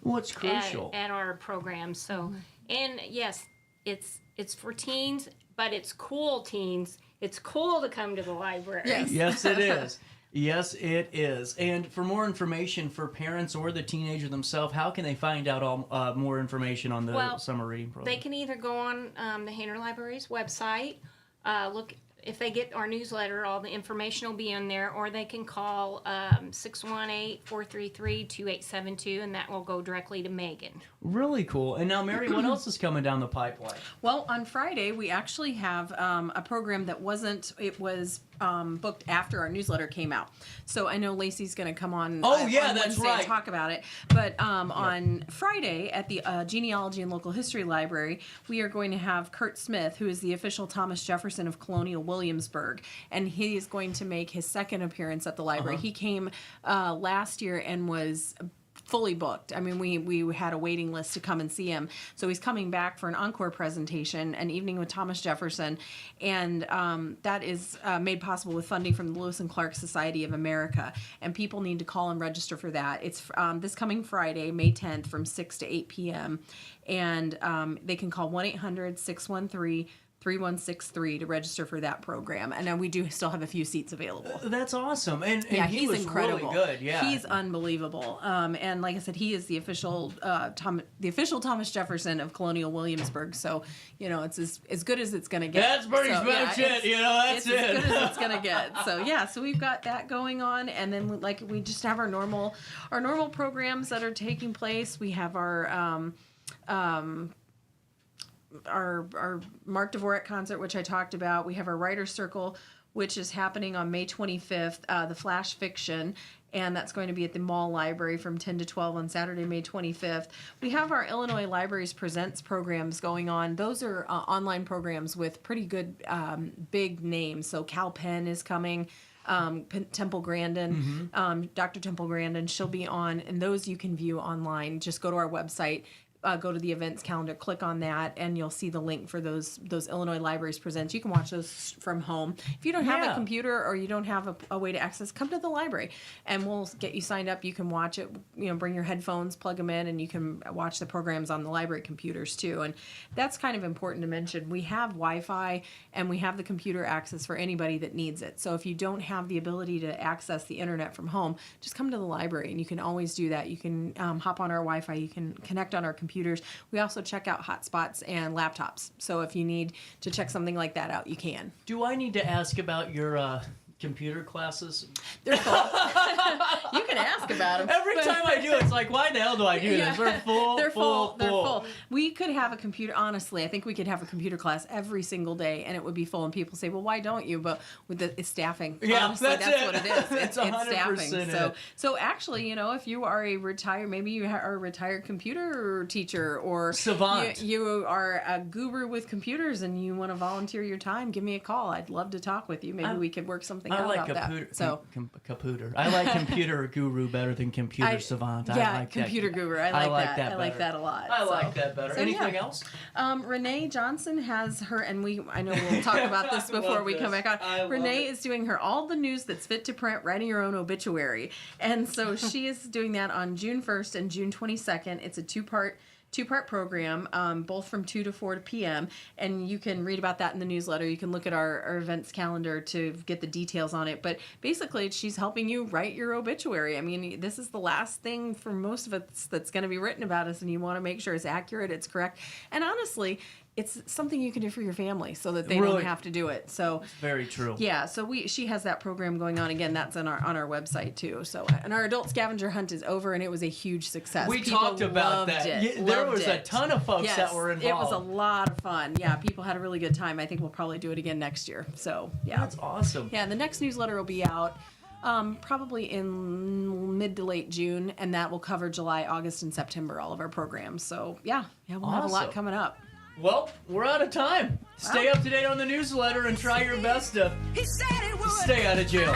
What's crucial at our program. So, and yes, it's for teens, but it's cool teens. It's cool to come to the library. Yes, it is. Yes, it is. And for more information for parents or the teenager themselves, how can they find out more information on the summer reading program? They can either go on the Hayner Library's website, look. If they get our newsletter, all the information will be in there, or they can call 618-433-2872, and that will go directly to Megan. Really cool. And now, Mary, what else is coming down the pipeline? Well, on Friday, we actually have a program that was booked after our newsletter came out. So I know Lacey's going to come on, on Wednesday and talk about it. But on Friday at the Genealogy and Local History Library, we are going to have Kurt Smith, who is the official Thomas Jefferson of Colonial Williamsburg, and he is going to make his second appearance at the library. He came last year and was fully booked. I mean, we had a waiting list to come and see him. So he's coming back for an encore presentation, An Evening with Thomas Jefferson, and that is made possible with funding from the Lewis and Clark Society of America. And people need to call and register for that. It's this coming Friday, May 10th, from 6 to 8 p.m. And they can call 1-800-613-3163 to register for that program, and then we do still have a few seats available. That's awesome, and he's was incredible. Really good. Yeah, he's unbelievable. And like I said, he is the official Thomas Jefferson of Colonial Williamsburg. So it's as good as it's going to get. That's pretty much it. That's it's as good as it's going to get. So we've got that going on, and then we just have our normal programs that are taking place. We have our Mark Dvorak concert, which I talked about. We have our Writer's Circle, which is happening on May 25th, the Flash Fiction, and that's going to be at the Mall Library from 10 to 12 on Saturday, May 25th. We have our Illinois Libraries Presents programs going on. Those are online programs with pretty good big names. So Cal Penn is coming. Temple Grandin, Dr. Temple Grandin, she'll be on, and those you can view online. Just go to our website. Go to the events calendar, click on that, and you'll see the link for those Illinois Libraries Presents. You can watch those from home. If you don't have a computer or you don't have a way to access, come to the library, and we'll get you signed up. You can watch it. Bring your headphones, plug them in, and you can watch the programs on the library computers too. And that's kind of important to mention. We have Wi-Fi, and we have the computer access for anybody that needs it. So if you don't have the ability to access the internet from home, just come to the library, and you can always do that. You can hop on our Wi-Fi. You can connect on our computers. We also check out hotspots and laptops. So if you need to check something like that out, you can. Do I need to ask about your computer classes? They're full. You can ask about them. Every time I do, it's like, why the hell do I do this? We're full. They're full. We could have a computer. Honestly, I think we could have a computer class every single day, and it would be full. And people say, "Well, why don't you?" But it's staffing. Yeah, honestly, that's what it is. It's staffing. So actually, if you are maybe you are a retired computer teacher or savant, you are a guru with computers, and you want to volunteer your time, give me a call. I'd love to talk with you. Maybe we could work something out about that. So computer. I like computer guru better than computer savant. Yeah, I like computer guru. I like that. I like that a lot. I like that better. Anything else? Renee Johnson has her, and I know we'll talk about this before we come back on. Renee is doing her All the News That's Fit to Print, Writing Your Own Obituary. And so she is doing that on June 1st and June 22nd. It's a two-part 2-part program, both from 2 to 4 p.m. And you can read about that in the newsletter. You can look at our events calendar to get the details on it. But basically, she's helping you write your obituary. I mean, this is the last thing for most of us that's going to be written about us, and you want to make sure it's accurate, it's correct. And honestly, it's something you can do for your family so that they don't have to do it. So it's very true. Yeah, so she has that program going on. Again, that's on our website too. So, and our adult scavenger hunt is over, and it was a huge success. We People talked about loved that. It. There Loved was a it. ton of folks Yes, that were involved. It was a lot of fun. Yeah, people had a really good time. I think we'll probably do it again next year. So yeah, that's awesome. Yeah, the next newsletter will be out probably in mid to late June, and that will cover July, August, and September, all of our programs. So yeah, we'll have a lot Awesome. coming up. Well, we're out of time. Stay up to date on the newsletter and try your best to stay out of jail.